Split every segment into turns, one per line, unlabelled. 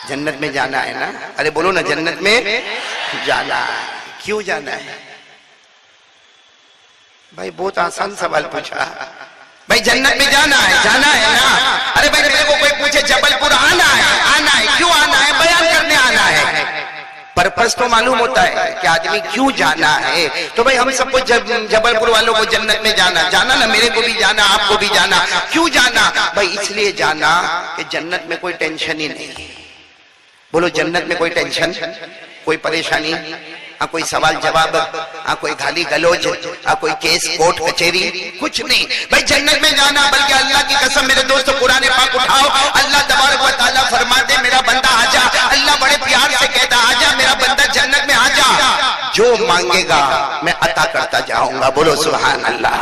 جنت میں جانا ہے نا؟ ارے بولو نا، جنت میں جانا ہے۔ کیوں جانا ہے بھائی؟ بہت آسان سوال پوچھا بھائی، جنت میں جانا ہے نا؟ ارے بھائی میرے کو کوئی پوچھے جبل پور آنا ہے، کیوں آنا ہے؟ بیان کرنے آنا ہے۔ پرپس تو معلوم ہوتا ہے کہ آدمی کیوں جانا ہے۔ تو بھائی ہم سب کو جبل پور والوں کو جنت میں جانا نا، میرے کو بھی جانا، آپ کو بھی جانا۔ کیوں جانا بھائی؟ اس لیے جانا کہ جنت میں کوئی ٹینشن ہی نہیں۔ بولو، جنت میں کوئی ٹینشن، کوئی پریشانی، کوئی سوال جواب، کوئی گالی گلوچ، کوئی کیس کوٹ کچہری، کچھ نہیں بھائی۔ جنت میں جانا، بلکہ اللہ کی قسم میرے دوست قرآن پاک اٹھاؤ، اللہ تبارک و تعالیٰ فرماتے میرا بندہ آجا۔ اللہ بڑے پیار سے کہتا آجا میرا بندہ، جنت میں آجا، جو مانگے گا میں عطا کرتا جاؤں گا۔ بولو سبحان اللہ۔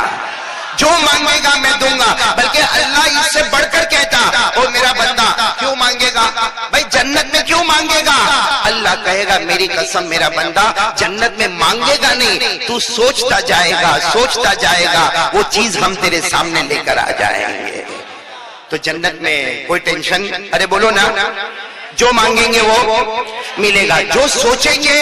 جو مانگے گا میں دوں گا، بلکہ اللہ اس سے بڑھ کر کہتا او میرا بندہ کیوں مانگے گا بھائی؟ جنت میں کیوں مانگے گا؟ اللہ کہے گا میری قسم میرا بندہ جنت میں مانگے گا نہیں، تو سوچتا جائے گا، وہ چیز ہم تیرے سامنے لے کر آ جائیں گے۔ تو جنت میں کوئی ٹینشن، ارے بولو نا، جو مانگیں گے وہ ملے گا، جو سوچیں گے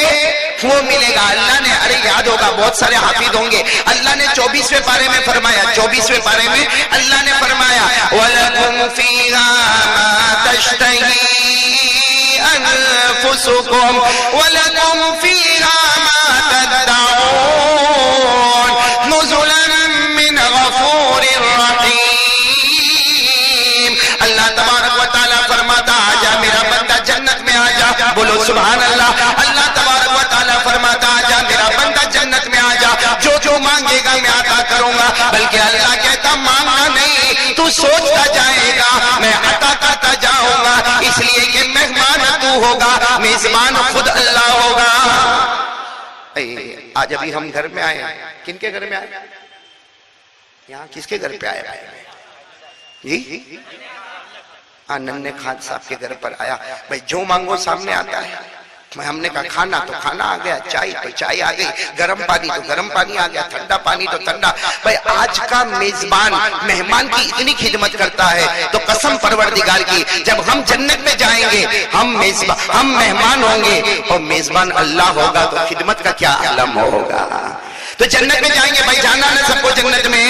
وہ ملے گا۔ اللہ نے، ارے یاد ہوگا، بہت سارے حافظ ہوں گے، اللہ نے 24ویں پارے میں فرمایا، 24ویں پارے میں اللہ نے فرمایا وَلَكُمْ فِيهَا مَا تَشْتَهِي أَنفُسُكُمْ وَلَكُمْ فِيهَا مَا تَدَّعُونَ نُزُلًا مِّنْ غَفُورٍ رَحِيمٍ۔ اللہ تبارک و تعالیٰ فرماتا آجا میرا بندہ جنت میں آجا۔ بولو سبحان اللہ۔ اللہ تبارک و تعالیٰ فرماتا آجا میرا بندہ جنت میں آجا، جو مانگے گا میں عطا کروں گا۔ بلکہ اللہ کہتا مانگنا نہیں، تو سوچتا جائے گا میں عطا کرتا جاؤں گا، اس لیے کہ مہمان تو ہوگا، میزبان خود اللہ ہوگا۔ آج ابھی ہم گھر میں آئے، کن کے گھر میں آئے؟ یہاں کس کے گھر پہ آئے جی؟ ننے خان صاحب کے گھر پر آیا بھائی، جو مانگو سامنے آتا ہے۔ ہم نے کہا کھانا تو کھانا آ گیا، چائے تو چائے آ گئی، گرم پانی تو گرم پانی آ گیا، ٹھنڈا پانی تو ٹھنڈا۔ بھائی آج کا میزبان مہمان کی اتنی خدمت کرتا ہے، تو قسم پروردگار کی جب ہم جنت میں جائیں گے، ہم مہمان ہوں گے اور میزبان اللہ ہوگا، تو خدمت کا کیا عالم ہوگا۔ تو جنت میں جائیں گے بھائی، جانا نا سب کو جنت میں،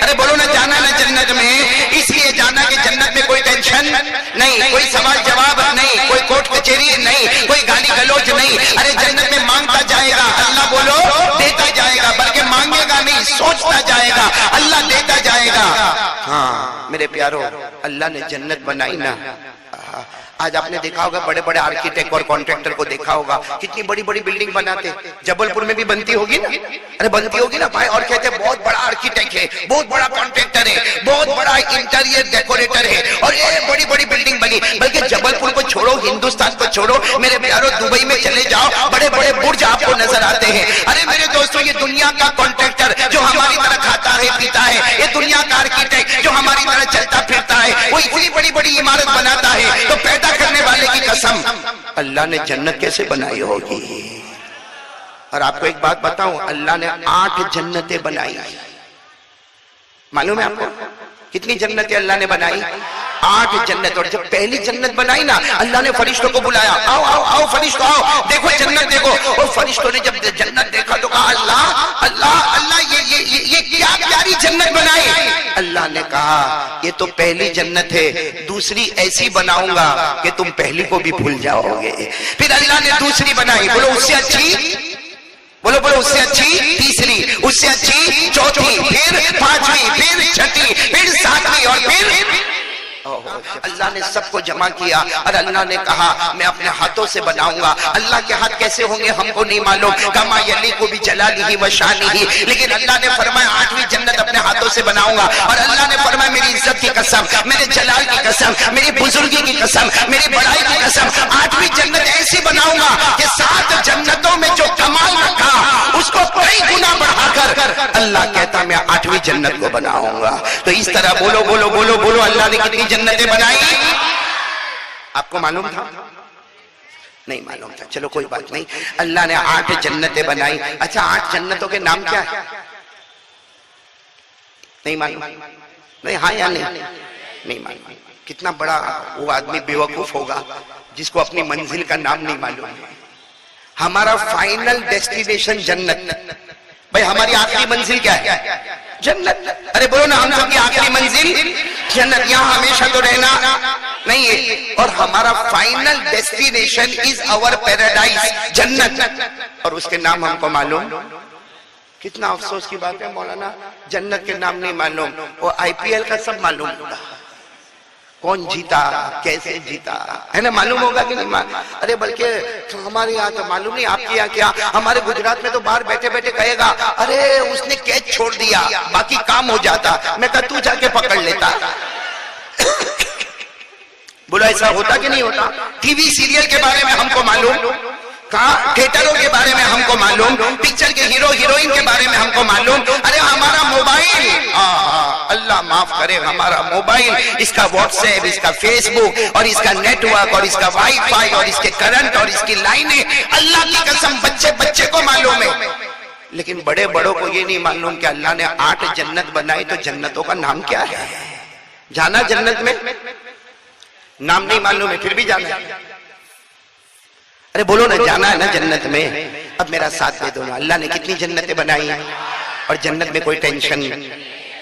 ارے بولو نا جانا نا جنت میں۔ اس لیے جانا کہ جنت میں کوئی ٹینشن نہیں، کوئی سوال جواب نہیں، کوئی کوٹ کچہری نہیں، کوئی گالی گلوچ نہیں۔ ارے جنت میں مانگتا جائے گا، اللہ بولو دیتا جائے گا، بلکہ مانگے گا نہیں، سوچتا جائے گا، اللہ دیتا جائے گا۔ ہاں میرے پیارو، اللہ نے جنت بنائی نا۔ آج آپ نے دیکھا ہوگا بڑے بڑے آرکیٹیکٹ اور کانٹریکٹر کو دیکھا ہوگا، کتنی بڑی بڑی بلڈنگ بناتے۔ جبل پور میں بھی بنتی ہوگی نا، ارے بنتی ہوگی نا بھائی، اور کہتے ہیں بہت بڑا آرکیٹیکٹ ہے، بہت بڑا کانٹریکٹر ہے، بہت بڑا انٹیریئر ڈیکوریٹر ہے، اور یہ بڑی بڑی بلڈنگ بنی۔ بلکہ جبل پور کو چھوڑو، ہندوستان کو چھوڑو، میرے پیارو دبئی میں چلے جاؤ، بڑے بڑے برج آپ کو نظر آتے ہیں۔ ارے میرے دوستو، یہ دنیا کا کانٹریکٹر جو ہماری طرح کھاتا ہے پیتا ہے، یہ دنیا کا آرکیٹیکٹ جو ہماری طرح چلتا پھرتا ہے، وہ اتنی بڑی بڑی عمارت بناتا ہے، تو پیدا کرنے والے کی قسم اللہ نے جنت کیسے بنائی ہوگی۔ اور آپ کو ایک بات بتاؤں، اللہ نے 8 جنتیں بنائی۔ معلوم ہے آپ کو کتنی جنتیں اللہ نے بنائی؟ 8 جنت۔ اور جب پہلی جنت بنائی نا، اللہ نے فرشتوں کو بلایا، آؤ آؤ آؤ فرشتوں آؤ، دیکھو جنت دیکھو۔ اور فرشتوں نے جب جنت دیکھا تو کہا اللہ اللہ اللہ، یہ کیا پیاری جنت بنائی۔ اللہ نے کہا یہ تو پہلی جنت ہے، دوسری ایسی بناؤں گا کہ تم پہلی کو بھی بھول جاؤ گے۔ پھر اللہ نے دوسری بنائی، بولو اس سے اچھی، بولو بولو اس سے اچھی تیسری، اس سے اچھی چوتھی، پھر 5ویں، پھر 6ٹھی، پھر 7ویں، اور پھر اللہ نے سب کو جمع کیا اور اللہ نے کہا میں اپنے ہاتھوں سے بناؤں گا۔ اللہ کے ہاتھ کیسے ہوں گے ہم کو نہیں معلوم، کما یلیق بجلالہ و شانہ، لیکن اللہ نے فرمایا 8ویں جنت اپنے ہاتھوں سے بناؤں گا۔ اور اللہ نے فرمایا میری عزت کی قسم، میرے جلال کی قسم، میری بزرگی کی قسم، میری بڑائی کی قسم، 8ویں جنت ایسی بناؤں گا کہ 7 جنتوں میں جو کمال رکھا اس کو کئی گنا بڑھا کر اللہ کہتا میں 8ویں جنت کو بناؤں گا۔ تو اس طرح بولو بولو بولو بولو، اللہ نے کتنی جنتیں بنائی؟ آپ کو معلوم تھا؟ نہیں معلوم تھا، چلو کوئی بات نہیں، اللہ نے 8 جنتیں بنائی۔ اچھا 8 جنتوں کے نام کیا ہے؟ نہیں معلوم؟ نہیں، ہاں یا نہیں؟ نہیں معلوم۔ کتنا بڑا وہ آدمی بیوقوف ہوگا جس کو اپنی منزل کا نام نہیں معلوم ہے. ہمارا فائنل ڈیسٹینیشن جنت. بھائی ہماری آخری منزل کیا ہے؟ جنت. ارے بولو نا، ہم سب کی آخری منزل جنت. یہاں ہمیشہ تو رہنا نہیں ہے. اور ہمارا final destination is our paradise, جنت. اور اس کے نام ہم کو معلوم. کتنا افسوس کی بات ہے مولانا، جنت کے نام نہیں معلوم. وہ IPL کا سب معلوم ہوگا، کون جیتا، کیسے جیتا، ہے نا؟ معلوم ہوگا کہ نہیں معلوم؟ ارے بلکہ ہمارے یہاں تو معلوم نہیں، آپ کے یہاں کیا؟ ہمارے گجرات میں تو باہر بیٹھے بیٹھے کہے گا ارے اس نے کیچ چھوڑ دیا، باقی کام ہو جاتا. میں کہا تو جا کے پکڑ لیتا. بولو ایسا ہوتا کہ نہیں ہوتا؟ ٹی وی سیریل کے بارے میں ہم کو معلوم، تھیٹروں کے بارے میں ہم کو معلوم، پکچر کے ہیرو ہیروئن کے بارے میں ہم کو معلوم. ارے ہمارا موبائل، اللہ معاف کرے، ہمارا موبائل، اس کا واٹس ایپ، اس کا فیس بک، اور اس کا نیٹ ورک، اور اس کا وائی فائی، اور اس کے کرنٹ، اور اس کی لائنیں، اللہ کی قسم بچے بچے کو معلوم ہے. لیکن بڑے بڑوں کو یہ نہیں معلوم کہ اللہ نے 8 جنت بنائی، تو جنتوں کا نام کیا ہے؟ جانا جنت میں؟ نام نہیں معلوم ہے پھر بھی جانا. ارے بولو نا، جانا ہے نا جنت میں. اب میرا ساتھ دے دو نا، اللہ نے کتنی جنتیں بنائی ہیں، اور جنت میں کوئی ٹینشن نہیں،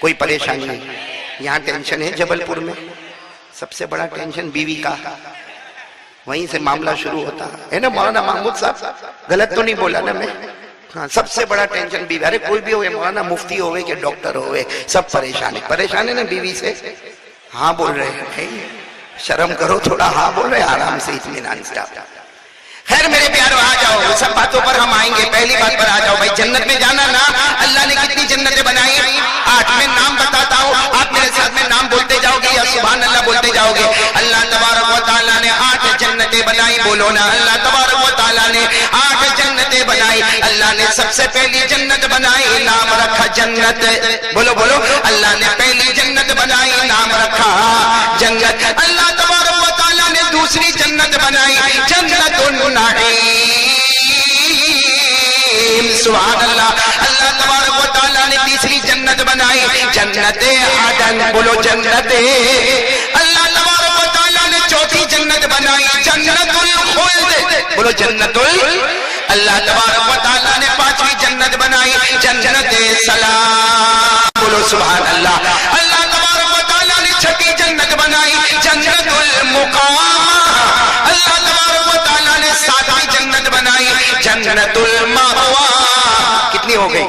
کوئی پریشانی نہیں. یہاں ٹینشن ہے جبل پور میں، سب سے بڑا ٹینشن بیوی کا، وہیں سے معاملہ شروع ہوتا ہے نا مولانا محمود صاحب؟ غلط تو نہیں بولا نا میں؟ ہاں، سب سے بڑا ٹینشن بیوی. ارے کوئی بھی ہوئے مولانا، مفتی ہوئے کہ ڈاکٹر ہوئے، سب پریشان ہے نا بیوی سے. ہاں بول رہے ہیں، شرم کرو تھوڑا، ہاں بول رہے، آرام سے اطمینان سے. آپ خیر میرے پیارو آ جاؤ، سب باتوں پر ہم آئیں گے. پہلی بات پر آ جاؤ بھائی، جنت میں جانا نا، اللہ نے کتنی جنتیں بنائی؟ 8. میں نام بتاتا ہوں، آپ میرے ساتھ میں نام بولتے جاؤ گے یا سبحان اللہ بولتے جاؤ گے. اللہ تبارک و تعالیٰ نے 8 جنتیں بنائی. بولو نا، اللہ تبارک و تعالیٰ نے 8 جنتیں بنائی. اللہ نے سب سے پہلی جنت بنائی، نام رکھا جنت. بولو بولو، اللہ نے پہلی جنت بنائی، نام رکھا جنت. اللہ تبارک و تعالیٰ نے دوسری جنت بنائی، جنت النعیم. سبحان اللہ. اللہ تبارک و تعالیٰ نے تیسری جنت بنائی، جنت عدن. بولو جنت. اللہ تبارک و تعالیٰ نے چوتھی جنت بنائی، جنت الخلد. بولو جنت اللہ تبارک و تعالیٰ نے 5ویں جنت بنائی، جنت سلام. بولو سبحان اللہ. اللہ تبارک و تعالیٰ نے 6ٹھی جنت بنائی، جنت المقام. اللہ تبارک و تعالیٰ نے 7ویں جنت بنائی، جنت المأوى. کتنی ہو گئی؟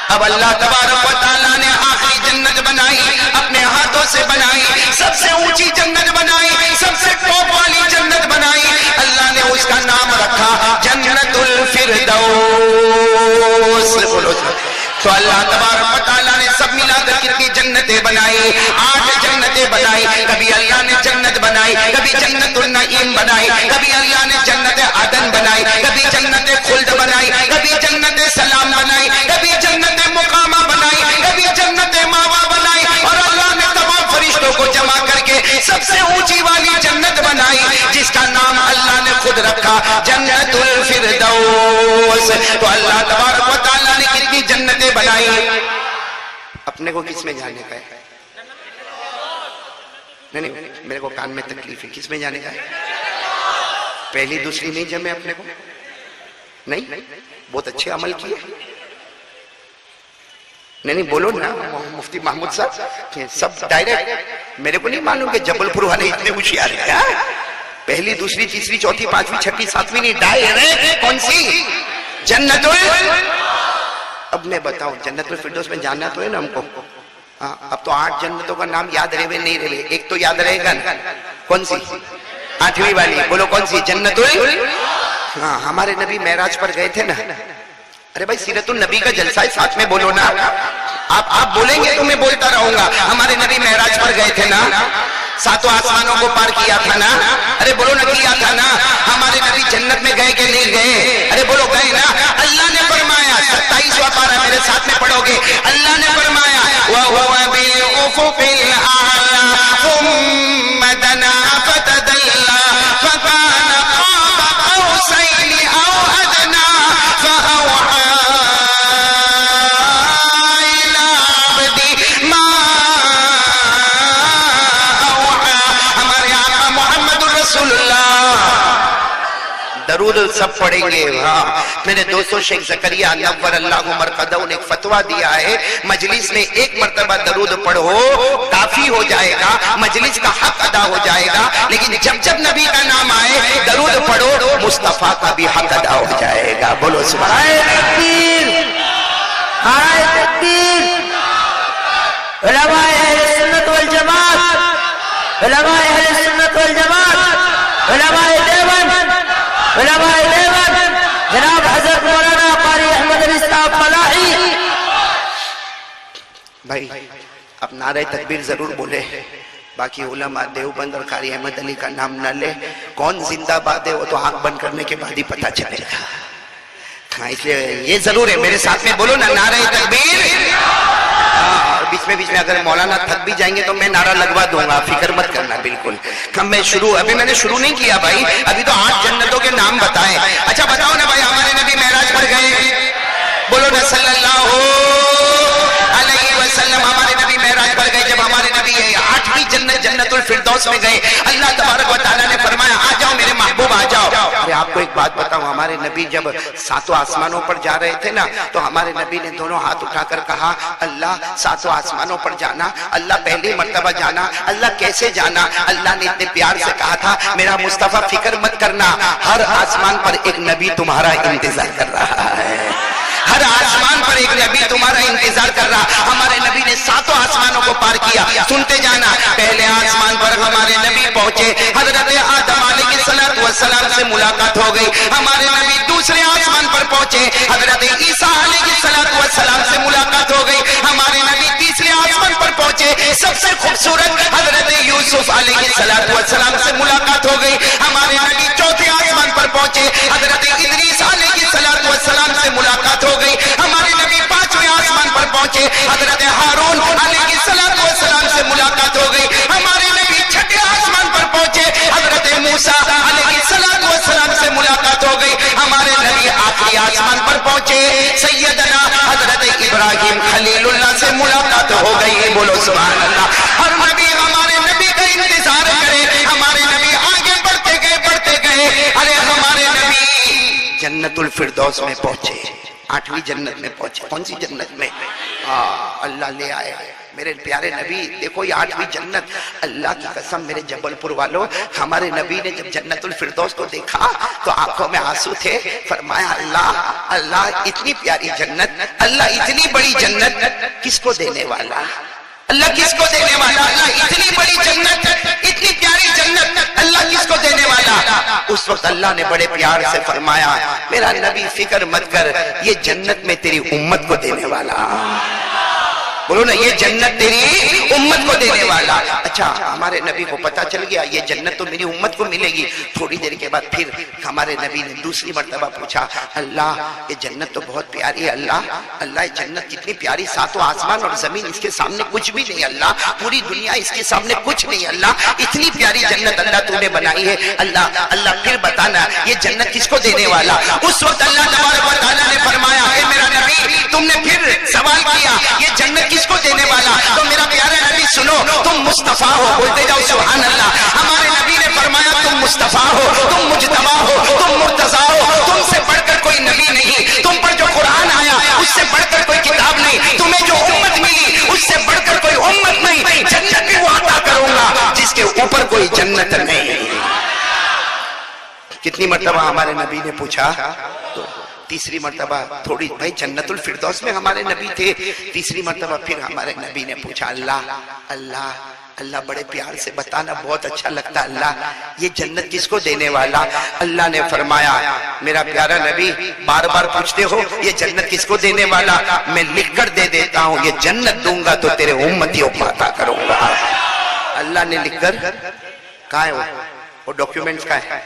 اب اللہ تبارک و تعالیٰ نے آخری جنت بنائی، اپنے ہاتھوں سے بنائی، سب سے اونچی جنت بنائی، سب سے ٹاپ والی جنت بنائی. اللہ نے اس کا نام رکھا جنت الفردوس. بولو. تو اللہ تبارک و تعالیٰ نے سب ملا کر کتنی جنتیں بنائی؟ 8 جنتیں بنائی. کبھی اللہ نے جنت بنائی، کبھی جنت النعیم بنائی، کبھی اللہ نے جنت عدن بنائی، کبھی جنت خلد بنائی، کبھی جنت سلام بنائی، کبھی جنت مقامہ بنائی، کبھی جنت ماوا بنائی. اور اللہ نے تمام فرشتوں کو جمع کر کے سب سے اونچی والی جنت بنائی، جس کا نام اللہ نے خود رکھا جنت الفردوس. تو اللہ تبارک و تعالیٰ نے کتنی جنتیں بنائی؟ اپنے کو کس میں جانے کا ہے؟ نہیں، میرے کو کان میں تکلیف ہے. کس میں جانے کا ہے؟ پہلی دوسری نہیں جمے اپنے کو؟ نہیں، بہت اچھے عمل کیے. نہیں بولو نا مفتی محمود صاحب. سب ڈائریکٹ. میرے کو نہیں معلوم کہ جبل پور والے اتنے ہوشیار ہیں. پہلی دوسری تیسری چوتھی پانچویں چھٹی ساتویں نہیں، ڈائریکٹ کون سی؟ جنت. اب میں بتاؤں، جنت الفردوس میں جانا تو ہے نا ہم کو. ہاں، اب تو 8 جنتوں کا نام یاد رہے نہیں رہے، ایک تو یاد رہے گا نا. کون سی؟ 8ویں والی. بولو کون سی؟ جنت ہاں، ہمارے نبی معراج پر گئے تھے نا. ارے بھائی سیرت النبی کا جلسہ ہے، ساتھ میں بولو نا. آپ بولیں گے تو میں بولتا رہوں گا. ہمارے نبی معراج پر گئے تھے نا، 7 آسمانوں کو پار کیا تھا نا. ارے بولو نا، کیا تھا نا. ہمارے نبی جنت میں گئے کہ نہیں گئے؟ ارے بولو گئے نا. اللہ نے فرمایا، 27واں پارہ میرے ساتھ میں پڑھو گے. اللہ نے فرمایا وَهُوَ بِالْأُفُقِ الْأَعْلَى ثُمَّ دَنَا فَتَدَلَّى فَكَانَ قَابَ قَوْسَيْنِ أَوْ أَدْنَى فَأَوْحَى إِلَىٰ عَبْدِهِ مَا أَوْحَى. ہمارے آقا محمد رسول اللہ درود سب پڑھیں گے. ہاں میرے دوستوں شیخ زکریا نور اللہ مرقدہ نے ایک فتویٰ دیا ہے مجلس میں ایک مرتبہ درود پڑھو کافی ہو جائے گا, مجلس کا حق ادا ہو جائے گا, لیکن جب جب نبی کا نام آئے درود پڑھو مصطفیٰ کا بھی حق ادا ہو جائے گا. بولو سبحان اللہ.
نعرہ تکبیر. علماء اہل سنت والجماعت, علماء اہل سنت والجماعت, علماء دیوبند, علماء دیوبند جناب حضرت مولانا قاری احمد علی صاحب فلاحی.
بھائی اب نعرہ تکبیر ضرور بولے, باقی علماء دیوبند اور قاری احمد علی کا نام نہ لے. کون زندہ باد ہے وہ تو آنکھ بند کرنے کے بعد ہی پتہ چلے گا. ہاں اس لیے یہ ضرور ہے میرے ساتھ میں بولو نا نعرہ تکبیر. اور بیچ میں اگر مولانا تھک بھی جائیں گے تو میں نعرہ لگوا دوں گا, فکر مت کرنا بالکل. میں ابھی میں نے شروع نہیں کیا بھائی, ابھی تو 8 جنتوں کے نام بتائے. اچھا بتاؤ نا بھائی ہمارے نبی معراج پر گئے, بولو نا صلی اللہ علیہ وسلم. ہمارے نبی معراج پر گئے, جب ہمارے نبی 8ویں جنت جنت الفردوس میں گئے, اللہ تبارک و تعالیٰ نے فرمایا آ جاؤ میرے محبوب آ جاؤ. ارے آپ کو ایک بات بتاؤں, ہمارے نبی جب 7 آسمانوں پر جا رہے تھے نا تو ہمارے نبی نے دونوں ہاتھ اٹھا کر کہا اللہ 7 آسمانوں پر جانا, اللہ پہلی مرتبہ جانا, اللہ کیسے جانا. اللہ نے اتنے پیار سے کہا تھا میرا مصطفیٰ فکر مت کرنا, ہر آسمان پر ایک نبی تمہارا انتظار کر رہا ہے, ہر آسمان پر ایک نبی تمہارا انتظار کر رہا. ہمارے نبی نے 7 آسمانوں کو پار کیا. سنتے جانا, پہلے آسمان پر ہمارے نبی پہنچے, حضرت آدم علیہ السلام سے ملاقات ہو گئی. ہمارے نبی دوسرے آسمان پر پہنچے, حضرت عیسیٰ علیہ السلام سے ملاقات ہو گئی. ہمارے نبی تیسرے آسمان پر پہنچے, سب سے خوبصورت حضرت یوسف علیہ السلام سے ملاقات ہو گئی. ہمارے نبی چوتھے آسمان پر پہنچے, حضرت ادریس علیہ السلام سے ملاقات ہو گئی. ہمارے نبی 5ویں آسمان پر پہنچے, حضرت ہارون علیہ السلام سے ملاقات ہو گئی. ہمارے نبی 6ٹھے آسمان پر پہنچے, حضرت موسیٰ علیہ السلام سے ملاقات ہو گئی. ہمارے نبی آخری آسمان پر پہنچے, سیدنا حضرت ابراہیم خلیل اللہ سے ملاقات ہو گئی. بولو سبحان اللہ. ہر نبی ہمارے نبی کا انتظار کرے, ہمارے نبی آگے بڑھتے گئے. ارے ہمارے نبی جنت الفردوس میں پہنچے, 8ویں جنت میں پہنچے. کون سی جنت میں؟ اللہ لے آئے میرے پیارے نبی. دیکھو یہ 8ویں جنت, اللہ کی قسم میرے جبل پور والوں, ہمارے نبی نے جب جنت الفردوس کو دیکھا تو آنکھوں میں آنسو تھے. فرمایا اللہ اتنی پیاری جنت, اللہ اتنی بڑی جنت کس کو دینے والا, اللہ کس کو دینے والا. اللہ اتنی بڑی جنت, اتنی پیاری جنت, اللہ کس کو دینے والا. اس وقت اللہ نے بڑے پیار سے فرمایا میرا نبی فکر مت کر, یہ جنت میں تیری امت کو دینے والا. بولو نا, یہ جنت تیری امت کو دینے والا. اچھا ہمارے نبی کو پتا چل گیا یہ جنت تو میری امت کو ملے گی. تھوڑی دیر کے بعد پھر ہمارے نبی نے دوسری مرتبہ پوچھا اللہ یہ جنت تو بہت پیاری ہے, اللہ یہ جنت کتنی پیاری, 7 آسمان اور زمین اس کے سامنے کچھ بھی نہیں, اللہ پوری دنیا اس کے سامنے کچھ نہیں, اللہ اتنی پیاری جنت اللہ تو نے بنائی ہے. اللہ پھر بتانا یہ جنت کس کو دینے والا. اس وقت اللہ تبارک و تعالیٰ نے فرمایا اے میرا نبی تم نے پھر سوال کیا یہ جنت کس کو دینے والا, تو میرا پیارا نبی سنو تم مصطفیٰ ہو. بولتے جاؤ سبحان اللہ. ہمارے نبی نے فرمایا تم مصطفیٰ ہو, تم مجتبیٰ ہو, تم مرتضیٰ ہو, تم سے بڑھ کر کوئی نبی نہیں, تم پر جو قرآن آیا اس سے بڑھ کر کوئی کتاب نہیں, تمہیں جو امت ملی اس سے بڑھ کر کوئی امت نہیں. جنت بھی وہ عطا کروں گا جس کے اوپر کوئی جنت نہیں. کتنی مرتبہ ہمارے نبی نے پوچھا, تو تیسری مرتبہ تھوڑی بھائی جنت الفردوس میں ہمارے نبی تھے, تیسری مرتبہ پھر ہمارے نبی نے پوچھا اللہ بڑے پیار سے بتانا بہت اچھا لگتا, اللہ یہ جنت کس کو دینے والا. اللہ نے فرمایا میرا پیارا نبی بار بار پوچھتے ہو یہ جنت کس کو دینے والا, میں لکھ کر دے دیتا ہوں, یہ جنت دوں گا تو تیرے امتیوں کو عطا کروں گا. اللہ نے لکھ کر کہاں ہے وہ ڈاکیومنٹس کا ہے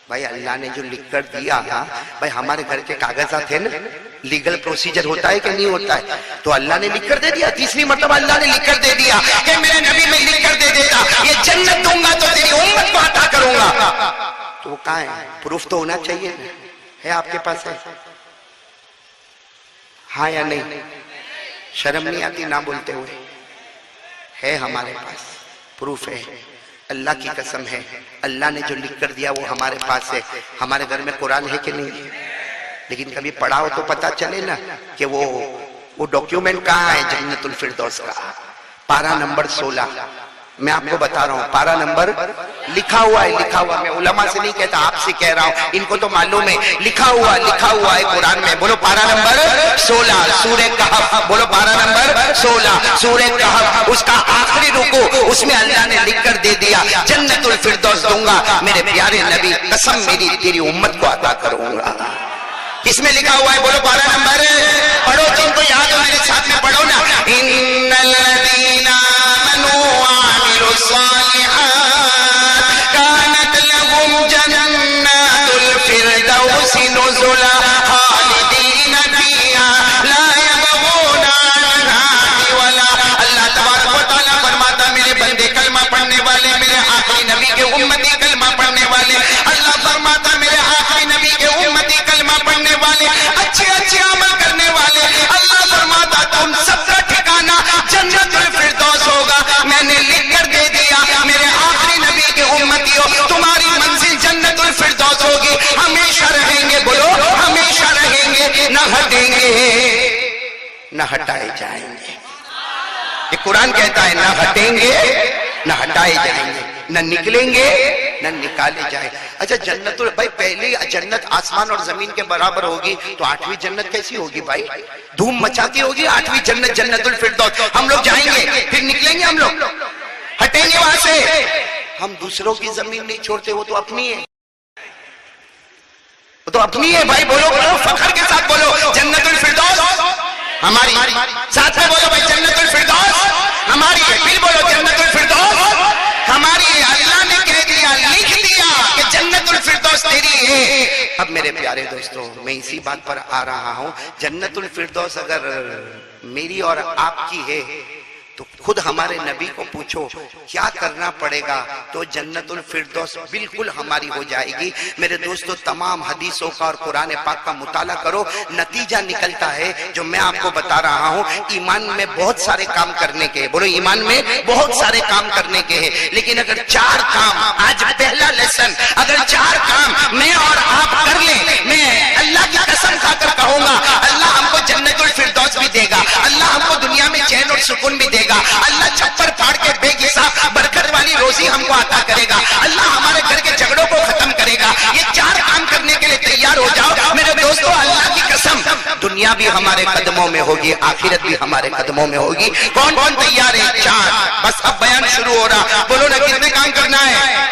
بھائی, اللہ نے جو لکھ کر دیا. بھائی ہمارے گھر کے کاغذات ہیں نا, لیگل پروسیجر ہوتا ہے کہ نہیں ہوتا ہے, تو اللہ نے لکھ کر دے دیا. تیسری مرتبہ اللہ نے لکھ کر دے دیا کہ میرے نبی میں لکھ کر دے دیتا یہ جنت دوں گا تو تیری امت کو عطا کروں گا. تو وہ کہاں ہے, پروف تو ہونا چاہیے, ہے آپ کے پاس, ہے ہاں یا نہیں؟ شرم نہیں آتی نہ بولتے ہوئے؟ ہے ہمارے پاس پروف ہے. اللہ کی قسم ہے، اللہ نے جو لکھ کر دیا وہ ہمارے پاس ہے. ہمارے گھر میں قرآن ہے کہ نہیں؟ لیکن کبھی پڑھا ہو تو پتا چلے نا کہ وہ ڈاکیومنٹ کہاں ہے جنت الفردوس کا. پارہ نمبر 16 میں آپ کو بتا رہا ہوں، پارہ نمبر لکھا ہوا ہے، لکھا ہوا. میں علماء سے نہیں کہتا، آپ سے کہہ رہا ہوں، ان کو تو معلوم ہے. لکھا ہوا ہے قرآن میں. بولو پارہ نمبر 16 سورہ کہف. بولو پارہ نمبر 16 سورہ کہف. اس کا آخری رکوع، اس میں اللہ نے لکھ کر دے دیا جنت الفردوس دوں گا میرے پیارے نبی، قسم میری تیری امت کو عطا کروں گا. کس میں لکھا ہوا ہے؟ بولو پارہ نمبر. پڑھو، جن کو یاد ہو میرے ساتھ میں پڑھو نا. ان الذین آمنوا وعملوا الصالحات كانت لهم جنات الفردوس نزلا خالدین فیہا لا یبغون عنہا ولا. اللہ تبارک و تعالیٰ فرماتا میرے بندے کلمہ پڑھنے والے، میرے آخری نبی کے امتی کلمہ پڑھنے والے، اللہ فرماتا میرے آخری نبی کے امتی کلمہ پڑھنے والے، اچھے اچھے عمل کرنے والے، اللہ فرماتا تم سب کا ٹھکانہ جنت الفردوس ہوگا. میں نے لکھ کر دے دیا میرے آخری نبی کے امتیوں، تمہاری منزل جنت الفردوس ہوگی. ہمیشہ رہیں گے، بولو ہمیشہ رہیں گے، نہ ہٹیں گے نہ ہٹائے جائیں گے. یہ قرآن کہتا ہے نہ ہٹیں گے نہ ہٹائے جائیں گے، نہ نکلیں گے نہ نکالے جائیں. اچھا جنت بھائی پہلی جنت آسمان اور زمین کے برابر ہوگی تو 8ویں جنت کیسی ہوگی بھائی؟ دھوم مچاتی ہوگی 8ویں جنت، جنت الفردوس. ہم لوگ جائیں گے پھر نکلیں گے، ہم لوگ ہٹیں گے وہاں سے. ہم دوسروں کی زمین نہیں چھوڑتے، وہ تو اپنی ہے، وہ تو اپنی ہے بھائی. بولو بولو فخر کے ساتھ بولو جنت الفردوس ہماری. ساتھ میں بولو بھائی جنت الفردوس ہماری ہے. پھر بولو جنت الفردوس ہماری ہے. اللہ نے کہہ دیا، لکھ دیا کہ جنت الفردوس تیری ہے. اب میرے پیارے دوستو میں اسی بات پر آ رہا ہوں، جنت الفردوس اگر میری اور آپ کی ہے تو خود ہمارے نبی کو پوچھو کیا کرنا پڑے گا تو جنت الفردوس بالکل ہماری ہو جائے گی. میرے دوستو تمام حدیثوں کا اور قرآن پاک کا مطالعہ کرو، نتیجہ نکلتا ہے جو میں آپ کو بتا رہا ہوں. ایمان میں بہت سارے کام کرنے کے، بولو ایمان میں بہت سارے کام کرنے کے ہیں، لیکن اگر 4 کام، آج پہلا لیسن، اگر 4 کام میں اور آپ کر لیں، میں اللہ کی قسم کھا کر کہوں گا اللہ ہم کو جنت الفردوس بھی دے گا، اللہ ہم کو دنیا میں چین اور سکون بھی دے گا، اللہ چھپر پھاڑ کے بے حساب برکت والی روزی ہم کو عطا کرے گا، اللہ ہمارے گھر کے جھگڑوں کو ختم کرے گا. یہ 4 کام کرنے کے لیے تیار ہو جاؤ میرے دوستو. اللہ کی قسم دنیا بھی ہمارے قدموں میں ہوگی، آخرت بھی ہمارے قدموں میں ہوگی. کون کون تیار ہے؟ 4. بس اب بیان شروع ہو رہا. بولو نا کتنے کام کرنا ہے؟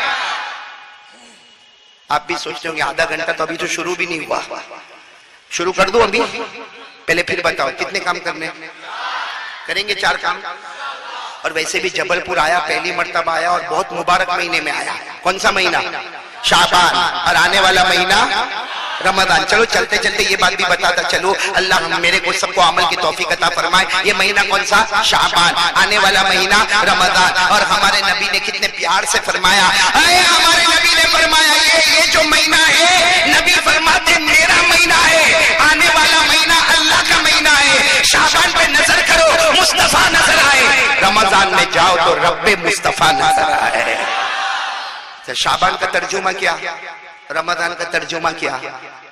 آپ بھی سوچتے ہوں گے آدھا گھنٹہ تو ابھی تو شروع بھی نہیں ہوا. شروع کر دوں ابھی؟ پہلے پھر بتاؤ کتنے کام کرنے کریں گے؟ 4 کام. اور ویسے بھی جبل پور آیا، پہلی مرتبہ آیا اور بہت مبارک مہینے میں آیا. کون سا مہینہ؟ شعبان. اور آنے والا مہینہ رمضان. چلو چلتے چلتے یہ بات بھی بتاتا چلو، اللہ میرے کو سب کو عمل کی توفیق عطا فرمائے. یہ مہینہ کون سا؟ شعبان. آنے والا مہینہ رمضان. اور ہمارے نبی نے کتنے پیار سے فرمایا، ہمارے نبی نے فرمایا یہ جو مہینہ ہے، نبی فرماتے میرا مہینہ ہے، آنے والا مہینہ اللہ کا مہینہ ہے. شعبان پہ نظر کرو، مصطفیٰ نظر آئے. رمضان میں جاؤ تو رب مصطفیٰ نظر آئے. شعبان کا ترجمہ کیا، رمضان کا ترجمہ کیا؟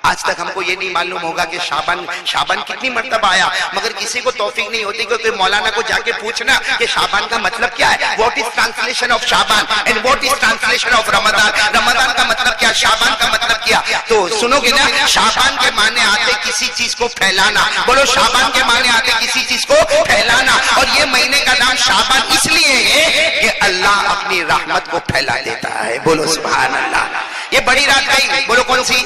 آج تک ہم کو یہ نہیں معلوم ہوگا کہ شعبان کتنی مرتبہ آیا، مگر کسی کو توفیق نہیں ہوتی کہ مولانا کو جا کے پوچھنا کہ شعبان کا مطلب کیا ہے. What is translation of Shaban and what is translation of Ramzan. Ramzan کا مطلب کیا، شعبان کا مطلب کیا؟ تو سنو گے نا، شعبان کے معنی آتے کسی چیز کو پھیلانا. بولو شعبان کے معنی آتے کسی چیز کو پھیلانا. اور یہ مہینے کا نام شعبان اس لیے ہے کہ اللہ اپنی رحمت کو پھیلا دیتا ہے. بولو سبحان اللہ. یہ بڑی رات گئی، بولو کون سی؟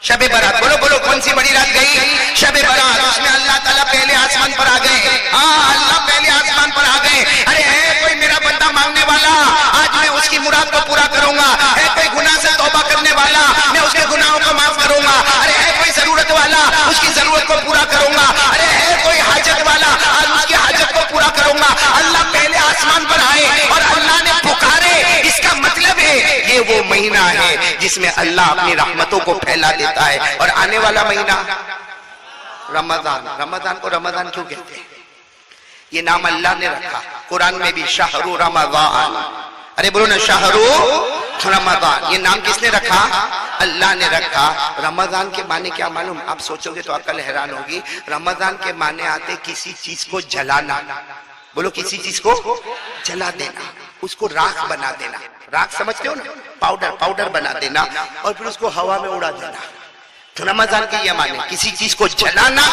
شب برات. بولو بولو کون سی بڑی رات گئی؟ شب برات. اس میں اللہ تعالیٰ پہلے آسمان پر آ گئے. ہاں اللہ پہلے آسمان پر آ گئے. ارے ہے کوئی میرا بندہ مانگنے والا، آج میں اس کی مراد کو پورا کروں گا. ہے کوئی گناہ سے توبہ کرنے والا، میں اس کے گناہوں کو معاف کروں گا. ارے ہے کوئی ضرورت والا، اس کی ضرورت کو پورا کروں گا. ارے ہے کوئی حاجت والا، آج اس کی حاجت کو پورا کروں گا. اللہ پہلے آسمان پر آئے اور اللہ نے پکارے. اس کا مطلب ہے یہ وہ مہینہ ہے جس میں اللہ اپنی رحمتوں کو پھیلا دیتا ہے. اور آنے والا مہینہ رمضان. رمضان کو رمضان کیوں کہتے ہیں؟ یہ نام اللہ نے رکھا. قرآن میں بھی شہر رمضان، ارے بولو نا شہرو رمضان. یہ نام کس نے رکھا؟ اللہ نے رکھا. رمضان کے معنی کیا معلوم؟ آپ سوچو گے تو عقل حیران ہوگی. رمضان کے معنی آتے کسی چیز کو جلانا. بولو کسی چیز کو جلا دینا, اس کو راکھ بنا دینا. راکھ سمجھتے ہو نا؟ پاؤڈر بنا دینا اور پھر اس کو ہوا میں اڑا دینا. تو رمضان کے یہ معنی کسی چیز کو جلانا,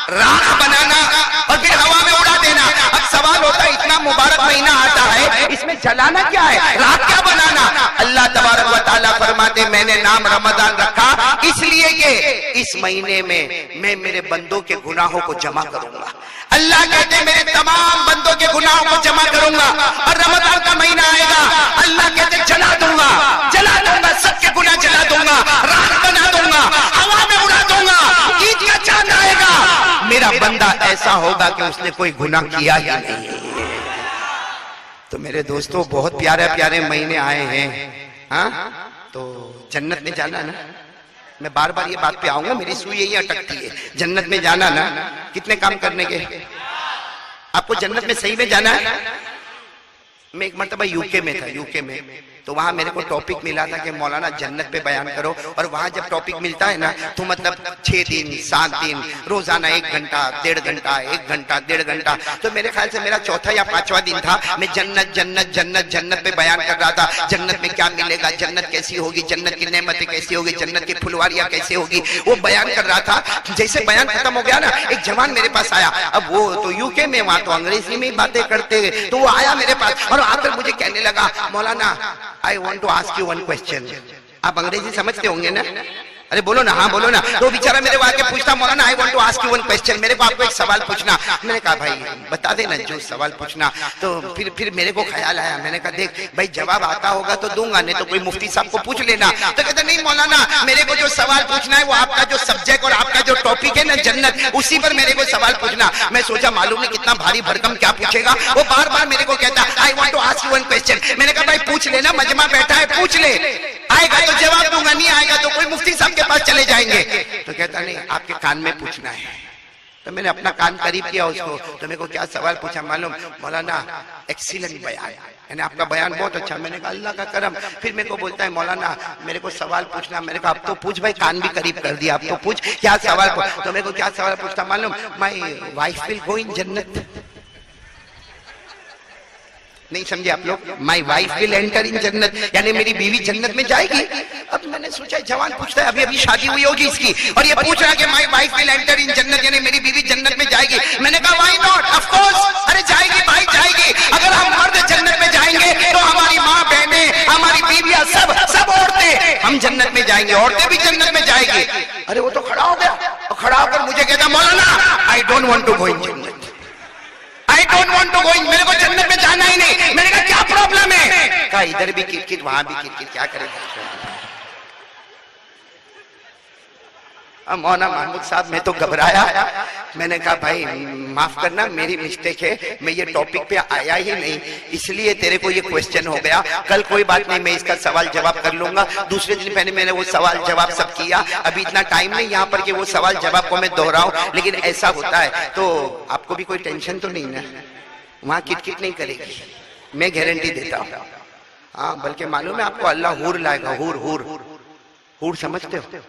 راکھ بنانا اور پھر ہوا میں اڑا دینا. اب سوال ہوتا ہے اتنا مبارک مہینہ آتا ہے, اس میں جلانا کیا ہے, راکھ کیا بنانا؟ اللہ تبارک و تعالیٰ فرماتے میں نے نام رمضان رکھا اس لیے کہ اس مہینے میں میرے بندوں کے گناہوں کو جمع کروں گا. اللہ کہتے ہیں میرے تمام بندوں کے گناہوں کو جمع کروں گا. اور رمضان کا مہینہ آئے گا, اللہ کہتے ہیں جلا دوں گا, سب کے گناہ جلا دوں گا, راکھ بنا دوں گا, ہوا میں اڑا دوں گا. عید کا چاند آئے گا, میرا بندہ ایسا ہوگا کہ اس نے کوئی گناہ کیا ہی نہیں. تو میرے دوستو بہت پیارے پیارے مہینے آئے ہیں. ہاں تو جنت میں جانا نا, میں بار بار یہ بات پہ آؤں گا, میری سوئی یہی اٹکتی ہے. جنت میں جانا نا, کتنے کام کرنے کے؟ آپ کو جنت میں صحیح میں جانا ہے. میں ایک مرتبہ یو کے میں تھا, تو وہاں میرے کو ٹاپک ملا تھا کہ مولانا جنت پہ بیان کرو. اور وہاں جب ٹاپک ملتا ہے نا تو مطلب 6 دن 7 دن روزانہ 1 گھنٹہ 1.5 گھنٹہ 1 گھنٹہ 1.5 گھنٹہ. تو میرے خیال سے میرا چوتھا یا 5واں دن تھا, میں جنت پہ بیان کر رہا تھا. جنت میں کیا ملے گا, جنت کیسی ہوگی, جنت کی نعمتیں کیسی ہوگی, جنت کی پھلواریاں کیسی ہوگی, وہ بیان کر رہا تھا. جیسے بیان ختم ہو گیا نا, ایک جوان میرے پاس آیا. اب وہ تو یو کے میں, وہاں تو انگریزی میں ہی باتیں کرتے, تو وہ آیا میرے پاس اور آ کر مجھے کہنے لگا مولانا I want to ask you one question. آپ انگریزی سمجھتے ہوں گے نا؟ ارے بولو نا, ہاں بولو نا. تو بیچارہ میرے کو آ کے پوچھتا مولانا I want to ask you one question, میرے کو آپ کو ایک سوال پوچھنا. میں نے کہا بھائی بتا دینا جو سوال پوچھنا. تو پھر میرے کو خیال آیا, میں نے کہا دیکھ بھائی جواب آتا ہوگا تو دوں گا, نہیں تو کوئی مفتی صاحب کو پوچھ لینا. تو کہتا نہیں مولانا میرے کو جو سوال پوچھنا ہے وہ آپ کا جو سبجیکٹ اور آپ کا جو ٹاپک ہے نا جنت, اسی پر میرے کو سوال پوچھنا. میں سوچا معلوم نہیں کتنا بھاری بھرکم کیا پوچھے گا. وہ بار بار میرے کو کہتا I want to ask you one question. میں نے کہا بھائی پوچھ لینا, مجمع بیٹھا ہے پوچھ لے, آئے گا تو جواب دوں گا, نہیں آئے گا تو کوئی مفتی صاحب کے پاس چلے جائیں گے. تو کہتا نہیں آپ کے کان میں پوچھنا ہے. تو میں نے اپنا کان قریب کیا اس کو, تو میرے کو کیا سوال پوچھا معلوم, مولانا ایکسیلنٹ بیان, یعنی آپ کا بیان بہت اچھا. میں نے کہا اللہ کا کرم. پھر میرے کو بولتا ہے مولانا میرے کو سوال پوچھنا. میں نے کہا اب تو پوچھ بھائی, کان بھی قریب کر دیا, اب تو پوچھ کیا سوال پوچھ. تو میرے کو کیا سوال پوچھتا معلوم, my wife will go in جنت. نہیں سمجھے آپ لوگ, my wife will enter in جنت, یعنی میری بیوی جنت میں جائے گی. اب میں نے سوچا جوان پوچھتا ہے, ابھی شادی ہوئی ہوگی اس کی, اور یہ پوچھ رہا ہے کہ my wife will enter in جنت, یعنی میری بیوی جنت میں جائے گی. میں نے کہا وائی ناٹ, آف کورس, ارے جائے گی بھائی جائے گی. اگر ہم مرد جنت میں جائیں گے تو ہماری ماں بہنیں ہماری بیویاں سب عورتیں ہم جنت میں جائیں گے, عورتیں بھی جنت میں جائیں گی. ارے وہ تو کھڑا ہو گیا, اور کھڑا ہو کر مجھے کہتا مولانا I don't want to go in جنت, I don't want to go in, میرے کو جنت میں جانا ہی نہیں. میں نے کہا کیا پرابلم ہے؟ کہا ادھر بھی کرکٹ وہاں بھی کرکٹ, کیا کرے گا. مولانا محمود صاحب میں تو گھبرایا. میں نے کہا بھائی معاف کرنا میری مسٹیک ہے, میں یہ ٹاپک پہ آیا ہی نہیں, اس لیے تیرے کو یہ کوسچن ہو گیا. کل کوئی بات نہیں, میں اس کا سوال جواب کر لوں گا. دوسرے دن پہلے میں نے وہ سوال جواب سب کیا. ابھی اتنا ٹائم نہیں یہاں پر کہ وہ سوال جواب کو میں دہراؤں, لیکن ایسا ہوتا ہے. تو آپ کو بھی کوئی ٹینشن تو نہیں نا, وہاں کٹ نہیں کرے گی, میں گارنٹی دیتا ہوں. ہاں بلکہ معلوم ہے آپ کو اللہ حور لائے گا. حور سمجھتے ہو,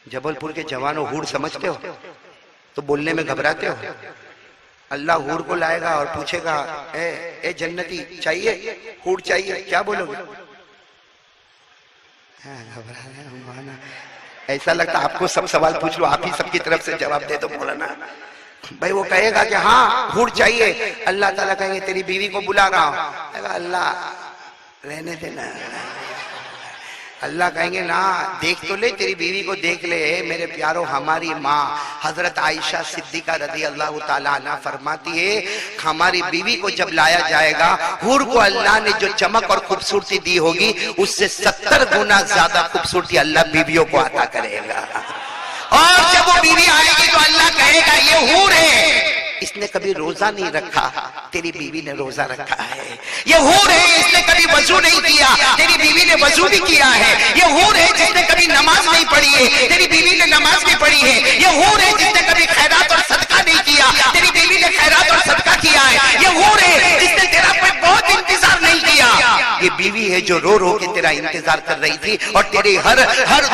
جبل پور کے جوانوں حور سمجھتے ہو تو بولنے میں گھبراتے ہو. اللہ حور کو لائے گا اور پوچھے گا اے جنتی چاہیے حور چاہیے, کیا بولو گے؟ ایسا لگتا آپ کو سب سوال پوچھ لو, آپ ہی سب کی طرف سے جواب دے دو مولانا. بھائی وہ کہے گا کہ ہاں حور چاہیے. اللہ تعالیٰ کہیں گے تیری بیوی کو بلا رہا ہوں. اللہ رہنے دینا. اللہ کہیں گے نا دیکھ تو لے, تیری بیوی کو دیکھ لے. میرے پیاروں ہماری ماں حضرت عائشہ صدیقہ رضی اللہ تعالیٰ عنہ فرماتی ہے ہماری بیوی کو جب لایا جائے گا, حور کو اللہ نے جو چمک اور خوبصورتی دی ہوگی اس سے 70 گنا زیادہ خوبصورتی اللہ بیویوں کو عطا کرے گا. اور جب وہ بیوی آئے گی تو اللہ کہے گا یہ حور ہے, اس نے کبھی روزہ نہیں رکھا, تیری بیوی نے روزہ رکھا ہے. یہ حور ہے, اس نے کبھی وضو نہیں کیا, تیری بیوی نے وضو بھی کیا ہے. یہ حور ہے جس نے کبھی نماز نہیں پڑھی ہے, تیری بیوی نے نماز بھی پڑھی ہے. یہ حور ہے جس نے کبھی خیرات اور صدقہ نہیں کیا, تیری بیوی نے خیرات اور صدقہ کیا ہے. یہ حور ہے جس نے تیرا کوئی بہت انتظار نہیں کیا, یہ بیوی ہے جو رو رو کے تیرا انتظار کر رہی تھی اور تیرے ہر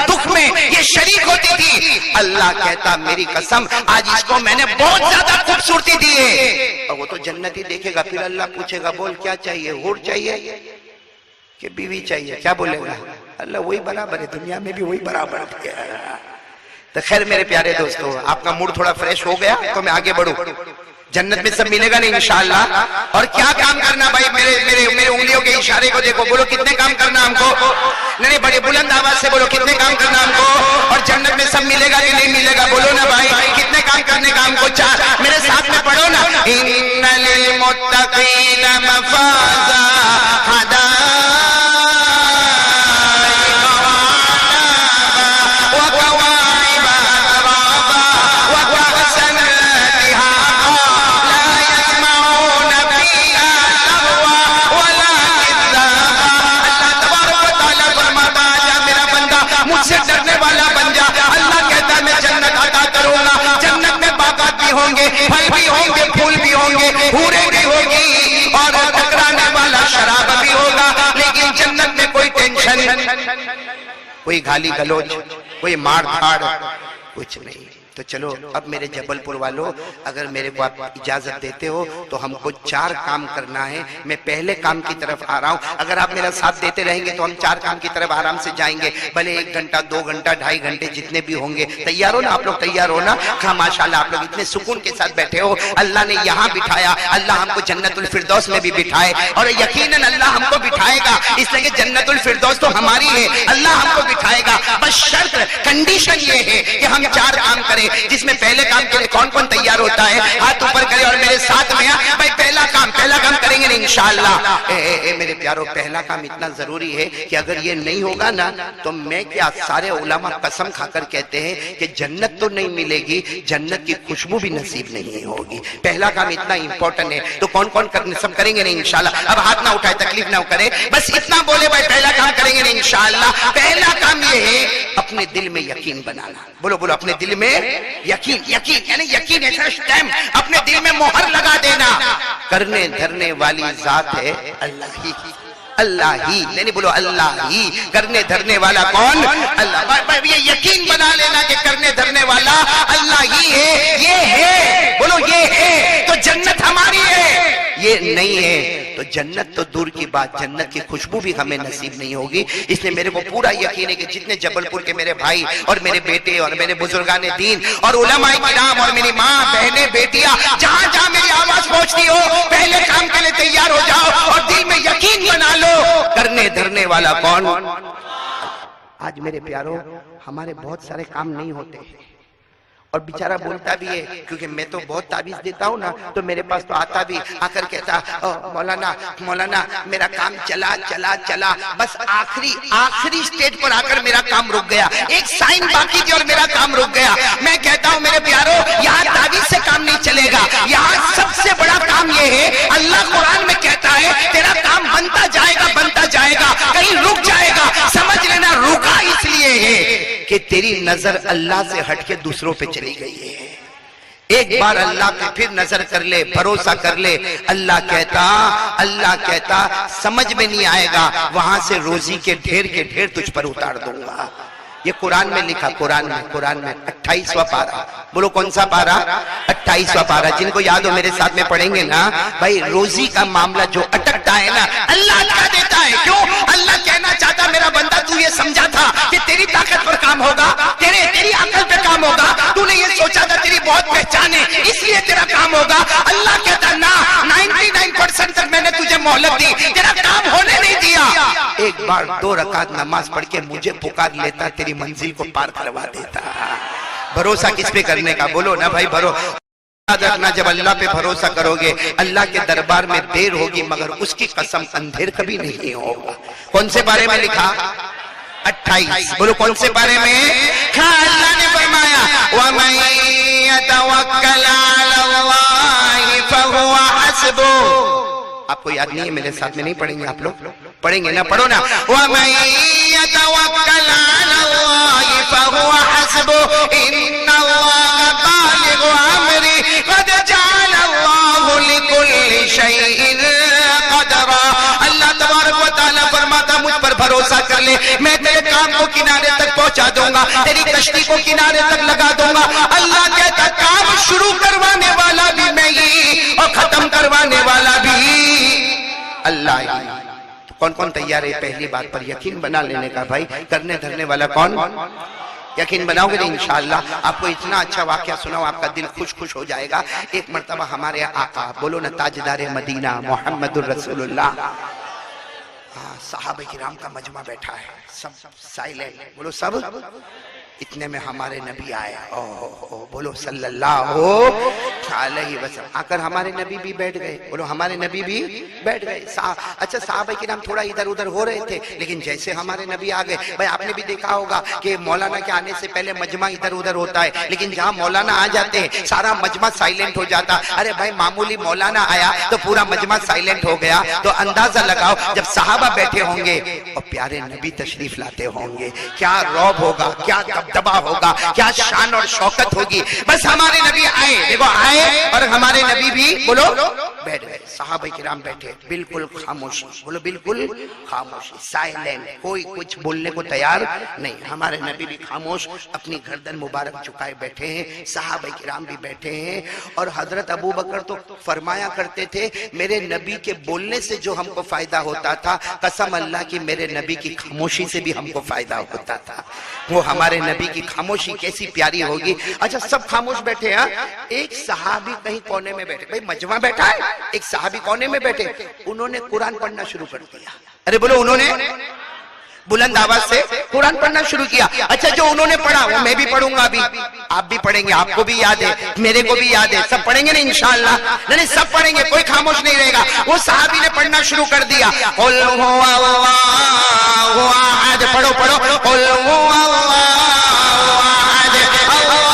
دکھ میں یہ شریک ہوتی تھی. اللہ کہتا میری قسم آج اس کو میں نے بہت زیادہ خوبصورتی دی ہے. اور وہ تو جنتی دیکھے گا, پھر اللہ پوچھے گا بول کیا چاہیے, حور چاہیے کہ بیوی چاہیے, کیا بولے گا؟ اللہ وہی برابر ہے, دنیا میں بھی وہی برابر ہے. تو خیر میرے پیارے دوستو, آپ کا موڈ تھوڑا فریش ہو گیا تو میں آگے بڑھوں. جنت میں سب ملے گا نہیں انشاءاللہ. اور کیا کام کرنا بھائی, میرے انگلیوں کے اشارے کو دیکھو, بولو کتنے کام کرنا ہم کو. نہیں بڑے بلند آواز سے بولو کتنے کام کرنا ہم کو. اور جنت میں سب ملے گا کہ نہیں ملے گا, بولو نا بھائی کتنے کام کرنے کا ہم کو. چار میرے ساتھ میں پڑھو نا, ان للمتقین مفازا کوئی گالی گلوچ, کوئی مار دھاڑ, کچھ نہیں. تو چلو اب میرے جبل پور والوں, اگر میرے کو آپ اجازت دیتے ہو تو ہم کو 4 کام کرنا ہے. میں پہلے کام کی طرف آ رہا ہوں, اگر آپ میرا ساتھ دیتے رہیں گے تو ہم 4 کام کی طرف آرام سے جائیں گے. بھلے 1 گھنٹہ 2 گھنٹہ 2.5 گھنٹے جتنے بھی ہوں گے. تیار ہو نا آپ لوگ, تیار ہو نا؟ ہاں ماشاءاللہ آپ لوگ اتنے سکون کے ساتھ بیٹھے ہو. اللہ نے یہاں بٹھایا, اللہ ہم کو جنت الفردوس میں بھی بٹھائے, اور یقیناً اللہ ہم کو بٹھائے گا, اس لیے کہ جنت الفردوس تو ہماری ہے, اللہ ہم کو بٹھائے گا. بس شرط کنڈیشن یہ ہے کہ ہم 4 کام کریں, جس میں پہلے کام کے لیے کون کون تیار ہوتا ہے ہاتھ اوپر کرے اور میرے ساتھ میں بھائی پہلا کام کریں گے انشاءاللہ. میرے پیارو, پہلا کام اتنا ضروری ہے کہ اگر یہ نہیں ہوگا نا تو میں کیا, سارے علماء قسم کھا کر کہتے ہیں کہ جنت تو نہیں ملے گی, جنت کی خوشبو بھی نصیب نہیں ہوگی. پہلا کام اتنا امپورٹنٹ ہے. تو کون کون سب کریں گے نہیں انشاءاللہ. اب ہاتھ نہ اٹھائے, تکلیف نہ کرے, بس اتنا بولے بھائی پہلا کام کریں گے نہیں انشاءاللہ. پہلا کام یہ ہے اپنے دل میں یقین بنانا. بولو اپنے دل میں یقین یعنی یقین ایسا سٹیمپ اپنے دل میں مہر لگا دینا. کرنے دھرنے والی ذات ہے اللہ ہی, اللہ ہی, نہیں بولو اللہ ہی. کرنے دھرنے والا کون؟ اللہ. یہ یقین بنا لینا کہ کرنے دھرنے والا اللہ ہی ہے. یہ ہے, بولو یہ ہے تو جنت ہماری ہے. یہ نہیں ہے تو جنت تو دور کی بات, جنت کی خوشبو بھی ہمیں نصیب نہیں ہوگی. اس لیے میرے کو پورا یقین ہے کہ جتنے جبل پور کے میرے بھائی اور میرے بیٹے اور میرے بزرگان دین اور علماء کرام اور میری ماں بہنیں بیٹیاں, جہاں جہاں میری آواز پہنچتی ہو, پہلے کام کے لیے تیار ہو جاؤ اور دل میں یقین بنا لو کرنے دھرنے والا کون؟ آج میرے پیاروں ہمارے بہت سارے کام نہیں ہوتے اور بیچارہ بولتا بھی ہے, کیونکہ میں تو بہت تعویذ دیتا ہوں نا, تو میرے پاس تو آتا بھی, آ کر کہتا مولانا میرا کام چلا بس آخری سٹیج پر آ کر میرا کام رک گیا, ایک سائن باقی تھی اور میرا کام رک گیا. میں کہتا ہوں میرے پیاروں, یہاں تعویذ سے کام نہیں چلے گا, یہاں سب سے بڑا کام یہ ہے, اللہ قرآن میں کہتا ہے تیرا کام بنتا جائے گا, کہیں رک جائے گا. سمجھ لینا رکا اس لیے ہے کہ تیری نظر اللہ سے ہٹ کے دوسروں پہ چلی گئی ہے. ایک بار اللہ پہ پھر نظر کر لے, بھروسہ کر لے. اللہ کہتا سمجھ میں نہیں آئے گا, وہاں سے روزی کے ڈھیر تجھ پر اتار دوں گا. یہ قرآن میں لکھا, قرآن میں 28واں پارہ. بولو کون سا پارہ؟ 28واں پارہ. جن کو یاد ہو میرے ساتھ میں پڑھیں گے نا. بھائی روزی کا معاملہ جو اٹکتا ہے نا, اللہ اٹکا دیتا ہے. کیوں؟ اللہ کہنا چاہتا میرا بندہ تو یہ سمجھا تھا کہ تیری طاقت پر کام ہوگا, تیری عقل پہ کام ہوگا, تو نے یہ سوچا تھا تیری بہت پہچان ہے اس لیے تیرا کام ہوگا. اللہ کہتا نا, 99% تک میں نے تجھے مہلت دی, تیرا کام ہونے نہیں دیا. ایک بار 2 رکعت نماز پڑھ کے مجھے پکار لیتا, تیری منزل کو پار کروا دیتا. بھروسہ کس پہ کرنے کا؟ بولو نا بھائی بھروسہ. یاد رکھنا, جب اللہ پہ بھروسہ کرو گے اللہ کے دربار میں دیر ہوگی مگر اس کی قسم اندھیر کبھی نہیں ہوگا. کون سے بارے میں لکھا؟ 28. بولو کون سے بارے میں؟ اللہ نے فرمایا وَمَن يَتَوَكَّلْ عَلَى اللَّهِ فَهُوَ حَسْبُهُ. آپ کو یاد نہیں ہے, میرے ساتھ میں نہیں پڑھیں گے, آپ لوگ پڑھیں گے نا, پڑھو نا. وَمَن يَتَوَكَّلْ عَلَى اللَّهِ فَهُوَ حَسْبُهُ إِنَّ اللَّهَ بَالِغُ أَمْرِهِ قَدْ جَعَلَ اللَّهُ لِكُلِّ شَيْءٍ قَدْرًا. اللہ تبارک و تعالی بھروسہ کر لے، میں تیرے کام کو کنارے تک پہنچا دوں گا، تیری کشتی کو کنارے تک لگا دوں گا۔ اللہ کہتا کام شروع کروانے والا بھی میں ہی اور ختم کروانے والا بھی اللہ ہی۔ تو کون کون تیار ہے پہلی بات پر یقین بنا لینے کا بھائی؟ کرنے دھرنے والا کون؟ یقین بناؤ گے؟ انشاءاللہ آپ کو اتنا اچھا واقعہ سناؤ آپ کا دل خوش ہو جائے گا۔ ایک مرتبہ ہمارے آقا، بولو نا، تاجدار مدینہ محمد الرسول اللہ، صحابہ کرام کا مجمع بیٹھا ہے، سب سائلنٹ، بولو سب۔ اتنے میں ہمارے نبی آئے، بولو صلی اللہ علیہ وسلم۔ آ کر ہمارے نبی بھی بیٹھ گئے، بولو ہمارے نبی بھی بیٹھ گئے۔ اچھا صحابہ کرام تھوڑا ادھر ادھر ہو رہے تھے، لیکن جیسے ہمارے نبی آ گئے، بھائی آپ نے بھی دیکھا ہوگا کہ مولانا کے آنے سے پہلے مجمع ادھر ادھر ہوتا ہے، لیکن جہاں مولانا آ جاتے ہیں سارا مجمع سائلنٹ ہو جاتا۔ ارے بھائی معمولی مولانا آیا تو پورا مجمع سائلنٹ ہو گیا، تو اندازہ لگاؤ جب صحابہ بیٹھے ہوں گے اور پیارے نبی تشریف لاتے ہوں گے، کیا رعب ہوگا، کیا دبدبا ہوگا، کیا شان اور شوکت ہوگی۔ بس ہمارے نبی آئے، دیکھو آئے، اور ہمارے نبی بھی بولو بیٹھ گئے۔ صحابہ کرام بیٹھے، بالکل خاموشی، بولو بالکل خاموشی، سائلنٹ، کوئی کچھ بولنے کو تیار نہیں۔ ہمارے نبی بھی خاموش، اپنی گردن مبارک جھکائے بیٹھے ہیں، صحابہ کرام بھی بیٹھے ہیں۔ اور حضرت ابو بکر تو فرمایا کرتے تھے میرے نبی کے بولنے سے جو ہم کو فائدہ ہوتا تھا، قسم اللہ کی میرے نبی کی خاموشی سے بھی ہم کو فائدہ ہوتا تھا۔ وہ ہمارے نبی کی خاموشی کیسی پیاری ہوگی۔ اچھا سب خاموش بیٹھے ہیں، ایک صحابی کہیں کونے میں بیٹھے، بھئی مجمع بیٹھا ہے، ایک صحابی کونے میں بیٹھے، انہوں نے قرآن پڑھنا شروع کر دیا۔ ارے بولو انہوں نے بلند آواز سے قرآن پڑھنا شروع کیا۔ اچھا جو انہوں نے پڑھا وہ میں بھی پڑھوں گا، ابھی آپ بھی پڑھیں گے، آپ کو بھی یاد ہے، میرے کو بھی یاد ہے، سب پڑھیں گے نا انشاءاللہ؟ نہیں سب پڑھیں گے، کوئی خاموش نہیں رہے گا۔ وہ صحابی نے پڑھنا شروع کر دیا، قل هو اللہ احد، پڑھو پڑھو، قل هو اللہ احد اللہ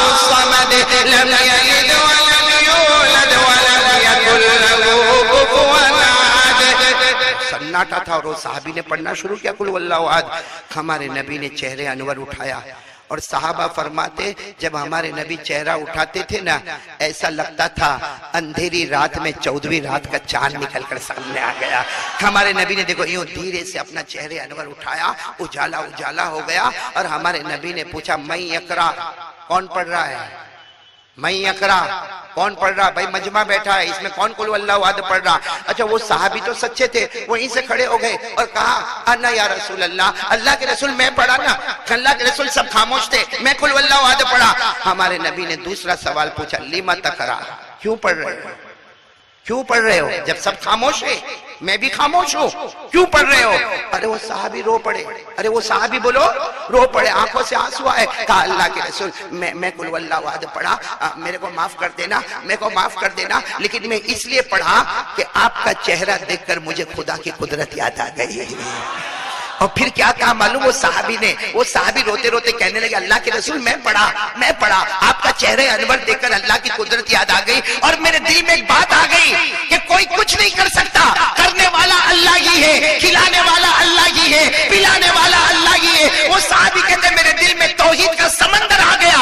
الصمد لم یلد ولم یولد ولم یکن له کفوا احد۔ سناٹا تھا اور وہ صحابی نے پڑھنا شروع کیا قل واللہ احد۔ ہمارے نبی نے چہرے انور اٹھایا، اور صحابہ فرماتے جب ہمارے نبی چہرہ اٹھاتے تھے نا، ایسا لگتا تھا اندھیری رات میں 14ویں رات کا چاند نکل کر سامنے آ گیا۔ ہمارے نبی نے دیکھو یوں دھیرے سے اپنا چہرے انور اٹھایا، اجالا اجالا ہو گیا، اور ہمارے نبی نے پوچھا میں یقرا، کون پڑھ رہا ہے؟ میں یقرا، کون پڑھ رہا؟ بھائی مجمع بیٹھا ہے، اس میں کون قل واللہ احد پڑھ رہا؟ اچھا وہ صحابی تو سچے تھے، وہیں سے کھڑے ہو گئے اور کہا انا یا رسول اللہ، اللہ کے رسول میں پڑھا نا، اللہ کے رسول سب خاموش تھے، میں قل واللہ احد پڑھا۔ ہمارے نبی نے دوسرا سوال پوچھا لما تقرا، کیوں پڑھ رہے ہو؟ کیوں پڑھ رہے ہو جب سب خاموش ہے؟ میں بھی خاموش ہوں، کیوں پڑھ رہے ہو؟ ارے وہ صحابی رو پڑے، ارے وہ صحابی بولو رو پڑے، آنکھوں سے آنسو آئے، کہا اللہ کے رسول میں قل واللہ احد پڑھا، میرے کو معاف کر دینا، میرے کو معاف کر دینا، لیکن میں اس لیے پڑھا کہ آپ کا چہرہ دیکھ کر مجھے خدا کی قدرت یاد آ گئی۔ اور پھر کیا کہا معلوم؟ وہ صحابی روتے روتے کہنے لگے اللہ کے رسول میں پڑھا، آپ کا چہرے انور دیکھ کر اللہ کی قدرت یاد آ گئی، اور میرے دل میں ایک بات آ گئی کہ کوئی کچھ نہیں کر سکتا، کرنے والا اللہ ہی ہے، کھلانے والا اللہ ہی ہے، پلانے والا اللہ ہی ہے۔ وہ صحابی کہتے میرے دل میں توحید کا سمندر آ گیا،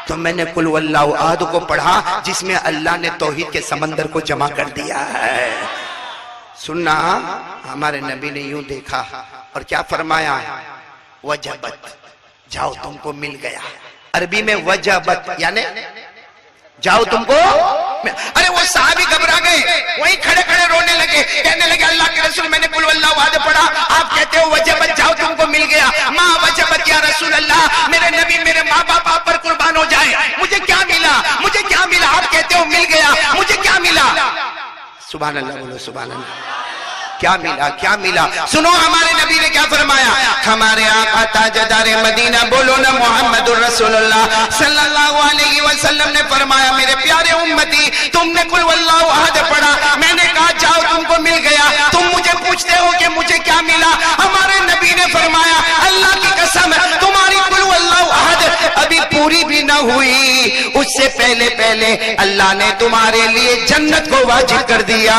تو میں نے قل واللہ احد کو پڑھا جس میں اللہ نے توحید کے سمندر کو جمع کر دیا ہے۔ سننا، ہمارے نبی نے یوں دیکھا اور کیا فرمایا؟ وجبت، جاؤ تم کو مل گیا۔ عربی میں وجبت یعنی جاؤ تم کو۔ ارے وہ صحابی گھبرا گئے، وہیں کھڑے کھڑے رونے لگے، کہنے لگے اللہ کے رسول میں نے قل واللہ احد پڑھا، آپ کہتے ہو وجبت، جاؤ تم کو مل گیا۔ ماں وجبت یا رسول اللہ، میرے نبی میرے ماں باپ آپ پر قربان ہو جائے، مجھے کیا ملا؟ مجھے کیا ملا؟ آپ کہتے ہو مل گیا، مجھے کیا ملا؟ سبحان اللہ بولو سبحان اللہ۔ کیا ملا؟ کیا ملا؟ سنو ہمارے نبی نے کیا فرمایا، ہمارے آقا تاجدار مدینہ بولو نا محمد الرسول اللہ صلی اللہ علیہ وسلم نے فرمایا میرے پیارے امتی تم نے قل واللہ احد پڑھا، میں نے کہا جاؤ تم کو مل گیا، تم مجھے پوچھتے ہو کہ مجھے کیا ملا؟ ہمارے نبی نے فرمایا اللہ کی قسم تمہاری قل واللہ احد ابھی پوری بھی نہ ہوئی، اس سے پہلے اللہ نے تمہارے لیے جنت کو واجب کر دیا۔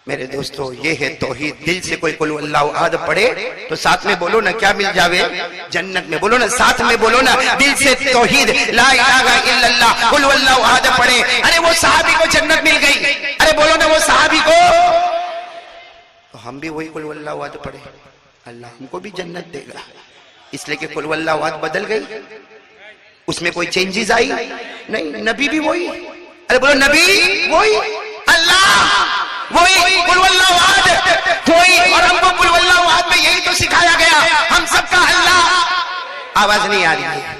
میرے دوستو یہ ہے توحید۔ دل سے کوئی قل واللہ احد پڑھے تو ساتھ میں بولو نا کیا مل جاوے؟ جنت میں۔ بولو نا ساتھ میں، بولو نا دل سے توحید لا الہ الا اللہ قل واللہ احد پڑھے، ارے وہ صحابی کو جنت مل گئی، ارے بولو نا وہ صحابی کو۔ ہم بھی وہی قل واللہ احد پڑھے، اللہ ہم کو بھی جنت دے گا، اس لیے کہ قل واللہ احد بدل گئی، اس میں کوئی چینجز آئی نہیں، نبی بھی وہی، ارے بولو نبی وہی، اللہ وہی، قل واللہ احد وہی، اور ہم کو قل واللہ احد میں یہی تو سکھایا گیا، ہم سب کا اللہ، آواز نہیں آ رہی ہے،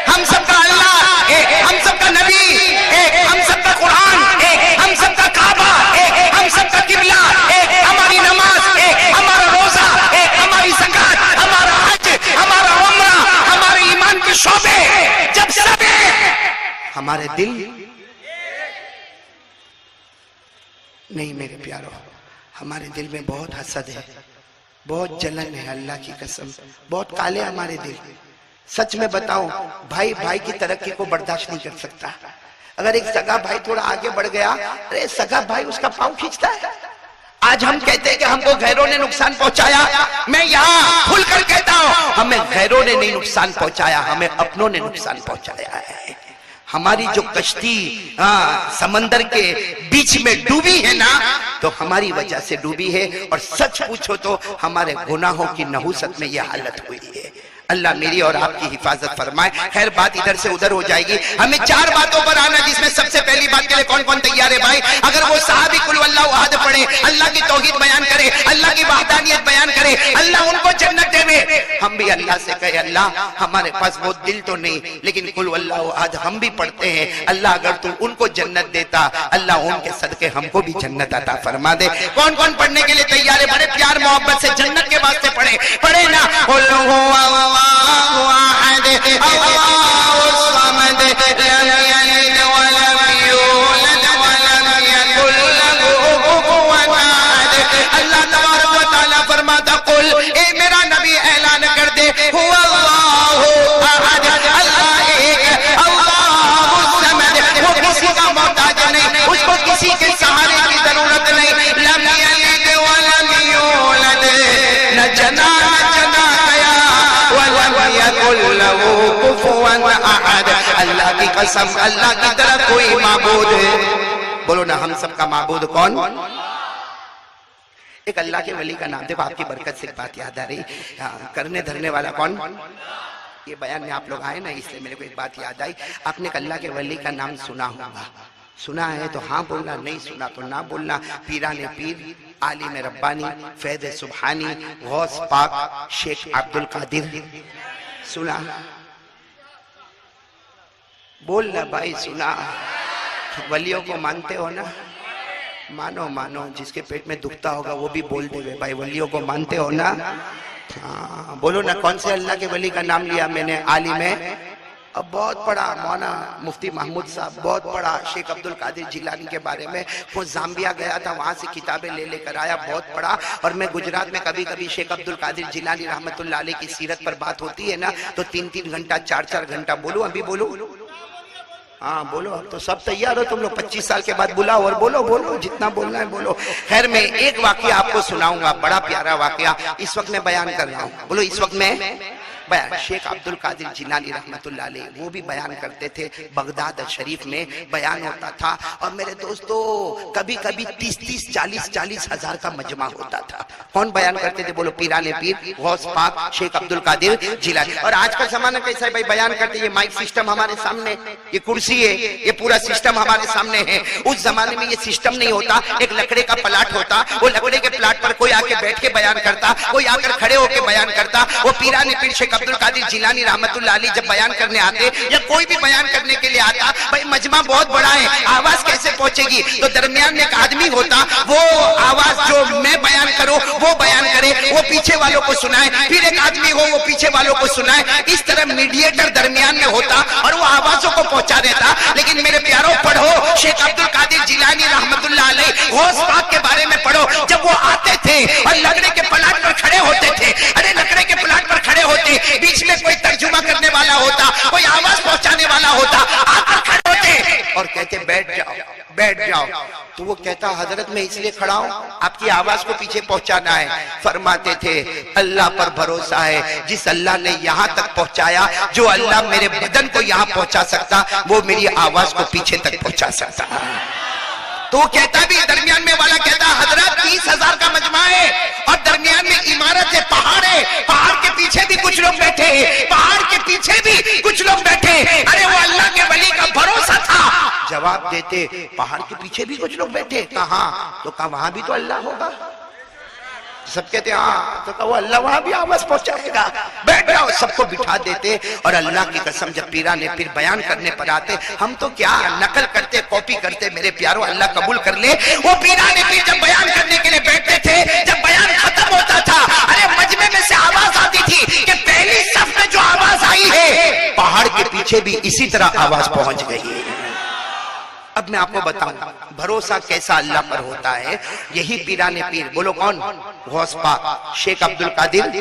ہم سب کا اللہ ایک، ہم سب کا نبی ایک، ہم سب کا قرآن ایک، ہم سب کا کعبہ ایک، ہم سب کا قبلہ ایک، ہماری نماز ایک، ہمارا روزہ ایک، ہماری زکات، ہمارا حج، ہمارا عمرہ، ہمارے ایمان کے شعبے جب سب ایک، ہمارے دل نہیں میرے پیارو، ہمارے دل میں بہت حسد ہے، بہت جلن ہے، اللہ کی قسم بہت کالے ہمارے دل، سچ میں بتاؤں بھائی بھائی کی ترقی کو برداشت نہیں کر سکتا، اگر ایک سگا بھائی تھوڑا آگے بڑھ گیا، ارے سگا بھائی اس کا پاؤں کھینچتا ہے، آج ہم کہتے ہیں کہ ہم کو غیروں نے نقصان پہنچایا، میں یہاں کھل کر کہتا ہوں ہمیں غیروں نے نہیں نقصان پہنچایا، ہمیں اپنوں نے نقصان پہنچایا ہے، ہماری جو کشتی سمندر کے بیچ میں ڈوبی ہے نا تو ہماری وجہ سے ڈوبی ہے، اور سچ پوچھو تو ہمارے گناہوں کی نحوست میں یہ حالت ہوئی ہے، اللہ میری اور آپ کی حفاظت فرمائے۔ خیر بات ادھر سے ادھر ہو جائے گی، ہمیں 4 باتوں پر آنا، جس میں سب سے پہلی بات کے لئے کون کون تیار ہے بھائی؟ اگر وہ صحابی قل واللہ احد پڑھے، اللہ کی توحید بیان کرے، اللہ کی وحدانیت بیان کرے، اللہ ان کو جنت دے میں، ہم بھی اللہ سے کہے اللہ ہمارے پاس وہ دل تو نہیں لیکن قل واللہ احد ہم بھی پڑھتے ہیں، اللہ اگر تو ان کو جنت دیتا، اللہ ان کے صدقے ہم کو بھی جنت عطا فرما دے۔ کون کون پڑھنے کے لئے تیار ہے؟ بڑے پیار محبت سے جنت کے واسطے پڑھے، پڑھے نا قل هو اللہ احد اللہ الصمد لم یلد ولم یولد ولم یکن له کفوا احد۔ اللہ تبارک و تعالیٰ فرماتا قل، اے میرا نبی اعلان کر دے، هو اللہ احد، اللہ ایک، اللہ الصمد، وہ کسی کا محتاج نہیں، اس کو کسی کے سہارے کی ضرورت نہیں، لم یلد ولم یولد، نہ جنا گیا اللہ کی قسم، اللہ کی طرح کوئی معبود ہے، بولو نا ہم سب کا معبود کون؟ ایک اللہ کے ولی کا نام، دیکھو آپ کی برکت سے ایک بات یاد آ رہی، کرنے دھرنے والا کون؟ یہ بیان میں آپ لوگ آئے نا، اس لئے میرے کو ایک بات یاد آئی، آپ نے ایک اللہ کے ولی کا نام سنا ہوگا، سنا ہے تو ہاں بولنا، نہیں سنا تو نہ بولنا، پیران پیر، عالم ربانی، فیض سبحانی، غوث پاک شیخ عبدالقادر، سنا؟ بولنا بھائی، سنا؟ ولیوں کو مانتے ہو نا؟ مانو مانو، جس کے پیٹ میں دکھتا ہوگا وہ بھی بول دے بھائی، ولیوں کو مانتے ہو نا؟ ہاں بولو نا، کون سے اللہ کے ولی کا نام لیا میں نے؟ عالم ہے، اب بہت پڑھا مولانا مفتی محمود صاحب، بہت پڑھا شیخ عبدالقادر جیلانی کے بارے میں، وہ زامبیا گیا تھا، وہاں سے کتابیں لے کر آیا، بہت پڑھا، اور میں گجرات میں کبھی کبھی شیخ عبدالقادر جیلانی رحمت اللہ علیہ کی سیرت پر بات ہوتی ہے نا تو 3 گھنٹہ 4 گھنٹہ بولو، ابھی بولو، ہاں بولو، اب تو سب تیار ہو تم لوگ، 25 سال کے بعد بلاؤ اور بولو جتنا بولنا ہے بولو۔ خیر میں ایک واقعہ آپ کو سناؤں گا، بڑا پیارا واقعہ، اس وقت میں بیان کر رہا ہوں، بولو اس وقت میں بیان۔ شیخ عبدالقادر جیلانی رحمت اللہ علیہ وہ بھی بیان کرتے تھے، بغداد شریف میں بیان ہوتا تھا، اور میرے دوستو کبھی کبھی 30 40 ہزار کا مجمع ہوتا تھا۔ کون بیان کرتے تھے؟ بولو پیران پیر، غوث پاک شیخ عبدالقادر جیلانی۔ اور آج کا زمانہ کیسا ہے بھائی؟ بیان کرتے، یہ مائک سسٹم ہمارے سامنے، یہ کرسی ہے، یہ پورا سسٹم ہمارے سامنے ہے۔ اس زمانے میں یہ سسٹم نہیں ہوتا، ایک لکڑے کا پلاٹ ہوتا، وہ لکڑے کے پلاٹ پر کوئی آ کے بیٹھ کے بیان کرتا، کوئی آ کر کھڑے ہو کے بیان کرتا۔ وہ پیران پیر شیخ عبدالقادر جیلانی رحمت اللہ علیہ جب بیان کرنے آتے یا کوئی بھی بیان کرنے کے لیے آتا، بھائی مجمع بہت بڑا ہے، آواز کیسے پہنچے گی؟ تو درمیان میں ایک آدمی ہوتا، وہ آواز جو میں بیان کروں وہ بیان کرے، وہ پیچھے والوں کو سنائے، پھر ایک آدمی ہو وہ پیچھے والوں کو سنائے، اس طرح میڈیٹر درمیان میں ہوتا اور وہ آوازوں کو پہنچا دیتا۔ لیکن میرے پیاروں پڑھو شیخ عبدالقادر جیلانی رحمت اللہ علیہ غوث پاک کے بارے میں پڑھو، جب وہ آتے تھے اور لکڑے کے پلاٹ پر کھڑے ہوتے تھے، ارے لکڑے کے پلاٹ پر کھڑے ہوتے، بیچ میں کوئی ترجمہ کرنے والا ہوتا، کوئی آواز پہنچانے والا ہوتا، آ کر کھڑے ہوتے اور کہتے بیٹھ جاؤ، تو وہ کہتا حضرت میں اس لیے کھڑا ہوں آپ کی آواز کو پیچھے پہنچانا ہے۔ فرماتے تھے اللہ پر بھروسہ ہے، جس اللہ نے یہاں تک پہنچایا، جو اللہ میرے بدن کو یہاں پہنچا سکتا وہ میری آواز کو پیچھے تک پہنچا سکتا۔ تو کہتا بھی درمیان میں والا کہتا حضرت 30,000 کا مجمع ہے اور درمیان میں عمارت ہے، پہاڑ ہے، پہاڑ کے پیچھے بھی کچھ لوگ بیٹھے ہیں، پہاڑ کے پیچھے بھی کچھ لوگ بیٹھے ہیں، ارے وہ اللہ کے ولی کا بھروسہ تھا۔ جواب دیتے پہاڑ کے پیچھے بھی کچھ لوگ بیٹھے، کہاں؟ تو کہا وہاں بھی تو اللہ ہوگا۔ سب کہتے ہیں ہاں، تو کہا وہ اللہ وہاں بھی آواز پہنچائے گا، بیٹھ جاؤ۔ سب کو بٹھا دیتے اور اللہ کی قسم جب پیرانے پھر بیان کرنے پر آتے، ہم تو کیا نقل کرتے، کاپی کرتے، میرے پیاروں اللہ قبول کر لے۔ وہ پیرانے پھر جب بیان کرنے کے لیے بیٹھتے تھے، جب بیان ختم ہوتا تھا، ارے مجمع میں سے آواز آتی تھی کہ پہلی صف میں جو آواز آئی ہے پہاڑ کے پیچھے بھی اسی طرح آواز پہنچ گئی ہے۔ اب میں آپ کو بتاؤں بھروسہ کیسا اللہ پر ہوتا ہے۔ یہی پیرانے پیر، بولو کون؟ غوث پاک شیخ عبدالقادر۔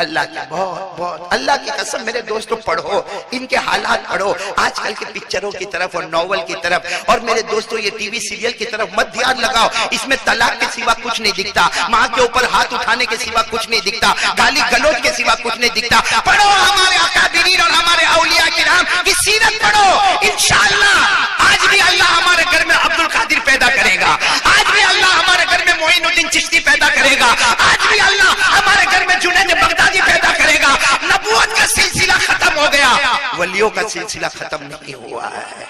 اللہ کی بہت اللہ کی قسم میرے دوستو پڑھو، ان کے حالات پڑھو، آج کل کے پکچروں کی طرف اور ناول کی طرف، اور میرے دوستو یہ ٹی وی سیریل کی طرف مت دھیان لگاؤ، اس میں طلاق کے سوا کچھ نہیں دکھتا، ماں کے اوپر ہاتھ اٹھانے کے سوا کچھ نہیں دکھتا، گالی گلوچ کے سوا کچھ نہیں دکھتا۔ پڑھو ہمارے اکابرین اور ہمارے اولیاء کرام کی سیرت پڑھو، انشاءاللہ آج بھی اللہ ہمارے گھر میں عبدالقادر پیدا کرے گا، آج بھی اللہ ہمارے گھر میں معین الدین چشتی پیدا کرے گا، آج بھی اللہ ہمارے گھر میں جنید بغدادی پیدا کرے گا۔ نبوت کا سلسلہ ختم ہو گیا، ولیوں کا سلسلہ ختم نہیں ہوا ہے۔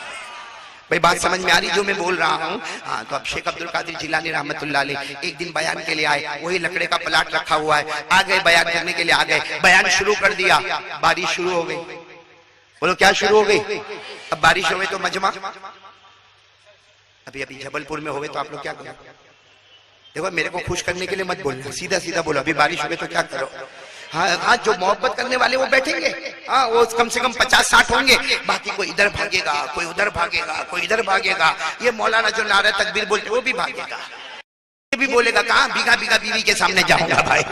بھئی بات سمجھ میں آ رہی جو میں بول رہا ہوں؟ ہاں تو اب شیخ عبدالقادر جیلانی رحمت اللہ علیہ ایک دن بیان کے لیے آئے، وہی لکڑے کا پلاٹ رکھا ہوا ہے، آگئے بیان کرنے کے لیے آگئے، بیان شروع کر دیا، بارش شروع ہو گئی۔ بولو کیا شروع ہو گئی؟ اب بارش ہوئے تو مجمع، ابھی جبل پور میں ہوئے تو آپ لوگ کیا کرو؟ دیکھو میرے کو خوش کرنے کے لیے مت بولنا، سیدھا سیدھا بولو ابھی بارش ہوئے تو کیا کرو؟ ہاں جو محبت کرنے والے وہ بیٹھیں گے، ہاں وہ کم سے کم 50-60 ہوں گے، باقی کوئی ادھر بھاگے گا، کوئی ادھر بھاگے گا، کوئی ادھر بھاگے گا۔ یہ مولانا جو نعرہ تکبیر بولتے وہ بھی بھاگے گا، یہ بھی بولے گا کہاں بیگا بیگا بیوی کے سامنے جاؤں گا بھائی۔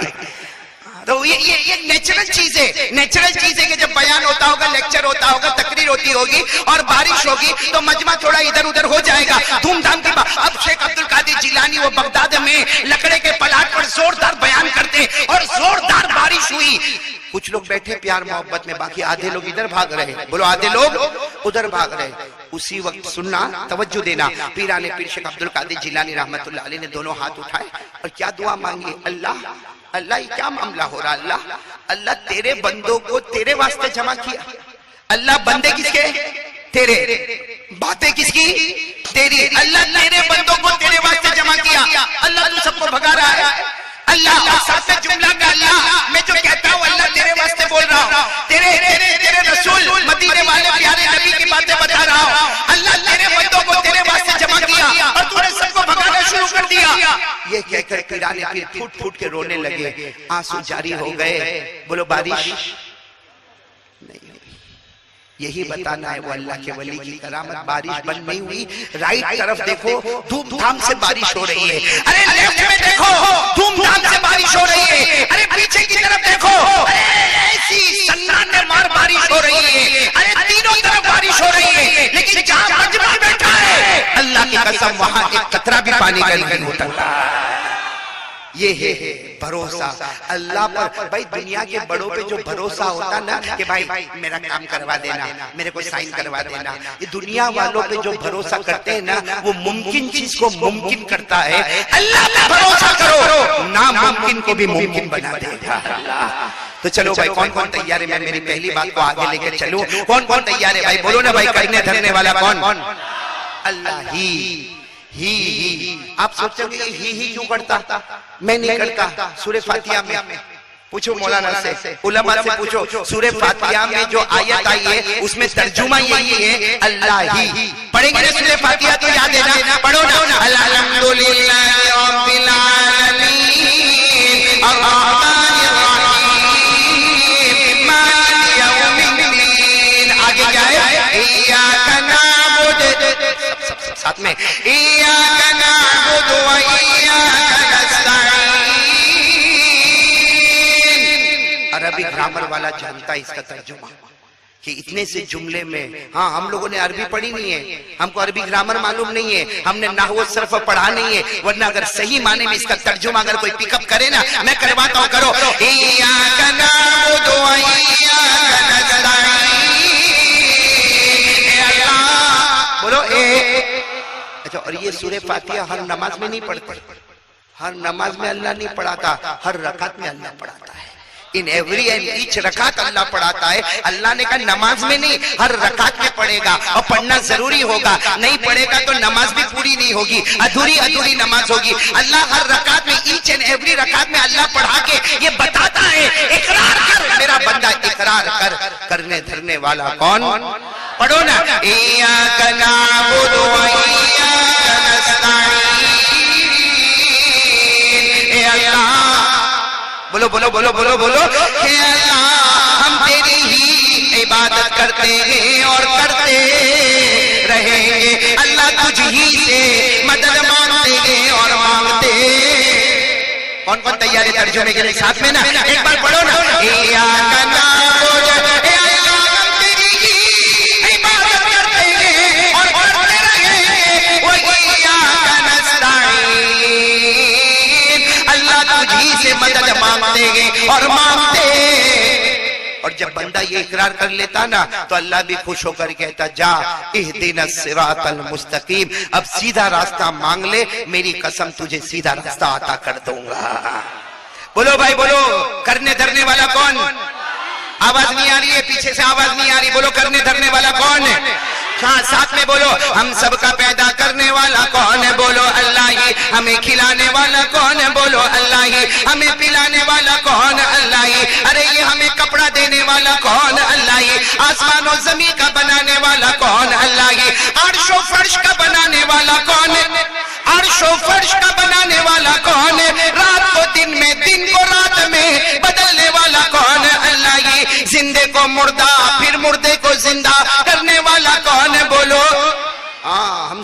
تو یہ نیچرل چیز ہے، نیچرل چیز ہے کہ جب بیان ہوتا ہوگا، لیکچر ہوتا ہوگا، تقریر ہوتی ہوگی اور بارش ہوگی تو مجمع تھوڑا ادھر ادھر ہو جائے گا، دھوم دھام کی بات۔ اب شیخ عبدالقادر جیلانی وہ بغداد میں لکڑے کے پلاٹ پر زوردار بیان کرتے اور زوردار بارش ہوئی، کچھ لوگ بیٹھے پیار محبت میں، باقی آدھے لوگ ادھر بھاگ رہے، بولو آدھے لوگ ادھر بھاگ رہے۔ اسی وقت سننا، توجہ دینا، پیرانے پیر شیخ عبدالقادر جیلانی رحمت اللہ علیہ نے دونوں ہاتھ اٹھائے اور کیا دعا مانگی؟ اللہ یہ کیا معاملہ ہو رہا؟ اللہ تیرے بندوں کو تیرے واسطے جمع کیا، اللہ بندے کس کے؟ تیرے، باتیں کس کی؟ تیری، اللہ تیرے بندوں کو تیرے واسطے جمع کیا، اللہ تو سب کو بھگا رہا ہے۔ اللہ اور ساتھ جملہ کا اللہ میں جو کہتا ہوں اللہ تیرے واسطے بول رہا ہوں، تیرے رسول مدینے والے پیارے نبی کی باتیں بتا رہا ہوں، اللہ تیرے بندوں کو تیرے واسطے جمع کیا اور تو نے سب کو بھگانا شروع کر دیا۔ یہ کہہ کر پیرانے پھر پھوٹ پھوٹ کے رونے لگے، آنسو جاری ہو گئے۔ بولو بارش نہیں، یہی بتانا ہے وہ اللہ کے ولی کی کرامت۔ بارش بند نہیں ہوئی، رائٹ طرف دیکھو دھوم دھام سے بارش ہو رہی ہے، ارے لیفٹ میں دیکھو دھوم دھام سے بارش ہو رہی ہے، ارے پیچھے کی طرف دیکھو ایسی سناٹے مار بارش ہو رہی ہے، ارے تینوں طرف بارش ہو رہی ہے، لیکن جہاں مجمع بیٹھا ہے اللہ کی قسم وہاں ایک قطرہ بھی پانی کا نہیں ہوتا۔ یہ ہے بھروسہ اللہ پر۔ بھائی دنیا کے بڑوں پہ جو بھروسہ ہوتا نا کہ بھائی میرا کام کروا دینا، میرے کو سائن کروا دینا، یہ دنیا والوں پہ جو بھروسہ کرتے ہیں نا وہ ممکن چیز کو ممکن کرتا ہے۔ اللہ پہ بھروسہ کرو، ناممکن کو بھی ممکن بنا دے گا۔ تو چلو بھائی کون کون تیار ہے؟ میں میری پہلی بات کو آگے لے کے چلوں، کون کون تیار ہے بھائی؟ بولو نا بھائی، کرنے دھرنے والا کون؟ اللہ ہی۔ آپ سوچتے ہو کہ ہی کیوں کرتا؟ میں نہیں کرتا۔ سورہ فاتحہ میں پوچھو مولانا سے، علماء سے پوچھو، سورہ فاتحہ میں جو آیت آئی ہے اس میں ترجمہ یہی ہے اللہ ہی۔ پڑھیں گے سورہ فاتحہ تو یاد ہے نا، پڑھو نا، الحمدللہ رب العالمین الرحمن الرحیم مالک یوم الدین۔ آگے کیا ہے؟ ایاک نعبد، ساتھ میں ایاک نعبد و ایاک نستعین۔ عربی گرامر والا جانتا ہے اس کا ترجمہ کہ اتنے سے جملے میں، ہاں ہم لوگوں نے عربی پڑھی نہیں ہے، ہم کو عربی گرامر معلوم نہیں ہے، ہم نے نحو صرف پڑھا نہیں ہے، ورنہ اگر صحیح معنی میں اس کا ترجمہ اگر کوئی پک اپ کرے نا، میں کرواتا ہوں، کرو ایاک نعبد و ایاک نستعین۔ بولو اچھا، اور یہ سورہ فاتحہ ہر نماز میں نہیں پڑھتے، ہر نماز میں اللہ نہیں پڑھاتا، ہر رکعت میں اللہ پڑھاتا ہے. ان ایوری اینڈ ایچ رکعت اللہ پڑھاتا ہے. اللہ نے کہا نماز میں نہیں، ہر رکعت میں پڑھے گا، اور پڑھنا ضروری ہوگا. نہیں پڑھے گا تو نماز بھی پوری نہیں ہوگی، ادھوری نماز ہوگی. اللہ ہر رکعت میں، ایچ اینڈ ایوری رکعت میں اللہ پڑھا کے یہ بتاتا ہے اقرار کر میرا بندہ، اقرار کر. کرنے دھرنے والا کون؟ پڑھو نا، ایاک نعبد و ایاک نستعین. اے اللہ، بولو بولو بولو بولو بولو، اے اللہ ہم تیری ہی عبادت کرتے ہیں اور کرتے رہیں گے. اللہ تجھ ہی سے مدد مانگتے ہیں اور مانگتے. کون کون تیار ہے ترجمے کے لیے؟ ساتھ میں نا ایک بار پڑھو نا، ایاک نعبد، اے اللہ ہم تیری ہی عبادت کرتے ہیں اور کرتے رہیں گے، و ایاک نستعین. اللہ تجھی سے مدد مانگتے ہیں اور مانگتے. اور جب بندہ یہ اقرار کر لیتا نا تو اللہ بھی خوش ہو کر کہتا جا اہدنا الصراط المستقیم، اب سیدھا راستہ مانگ لے، میری قسم تجھے سیدھا راستہ عطا کر دوں گا. بولو بھائی بولو، کرنے دھرنے والا کون؟ آواز نہیں آ رہی ہے، پیچھے سے آواز نہیں آ رہی. بولو کرنے دھرنے والا کون ہے؟ ہاں ساتھ میں بولو، ہم سب کا پیدا کرنے والا کون ہے؟ بولو اللہ ہی. ہمیں کھلانے والا کون ہے؟ بولو اللہ ہی. ہمیں پلانے والا کون ہے؟ اللہ ہی. ارے یہ ہمیں کپڑا دینے والا کون ہے؟ اللہ ہی. آسمان و زمین کا بنانے والا کون ہے؟ اللہ ہی. عرش و فرش کا بنانے والا کون ہے؟ عرش و فرش کا بنانے والا کون ہے؟ رات کو دن میں، دن کو رات میں بدلنے والا کون ہے؟ اللہ ہی. زندے کو مردہ، پھر مردے کو زندہ کرنے والا کون ہے؟ بولو. ہاں ہم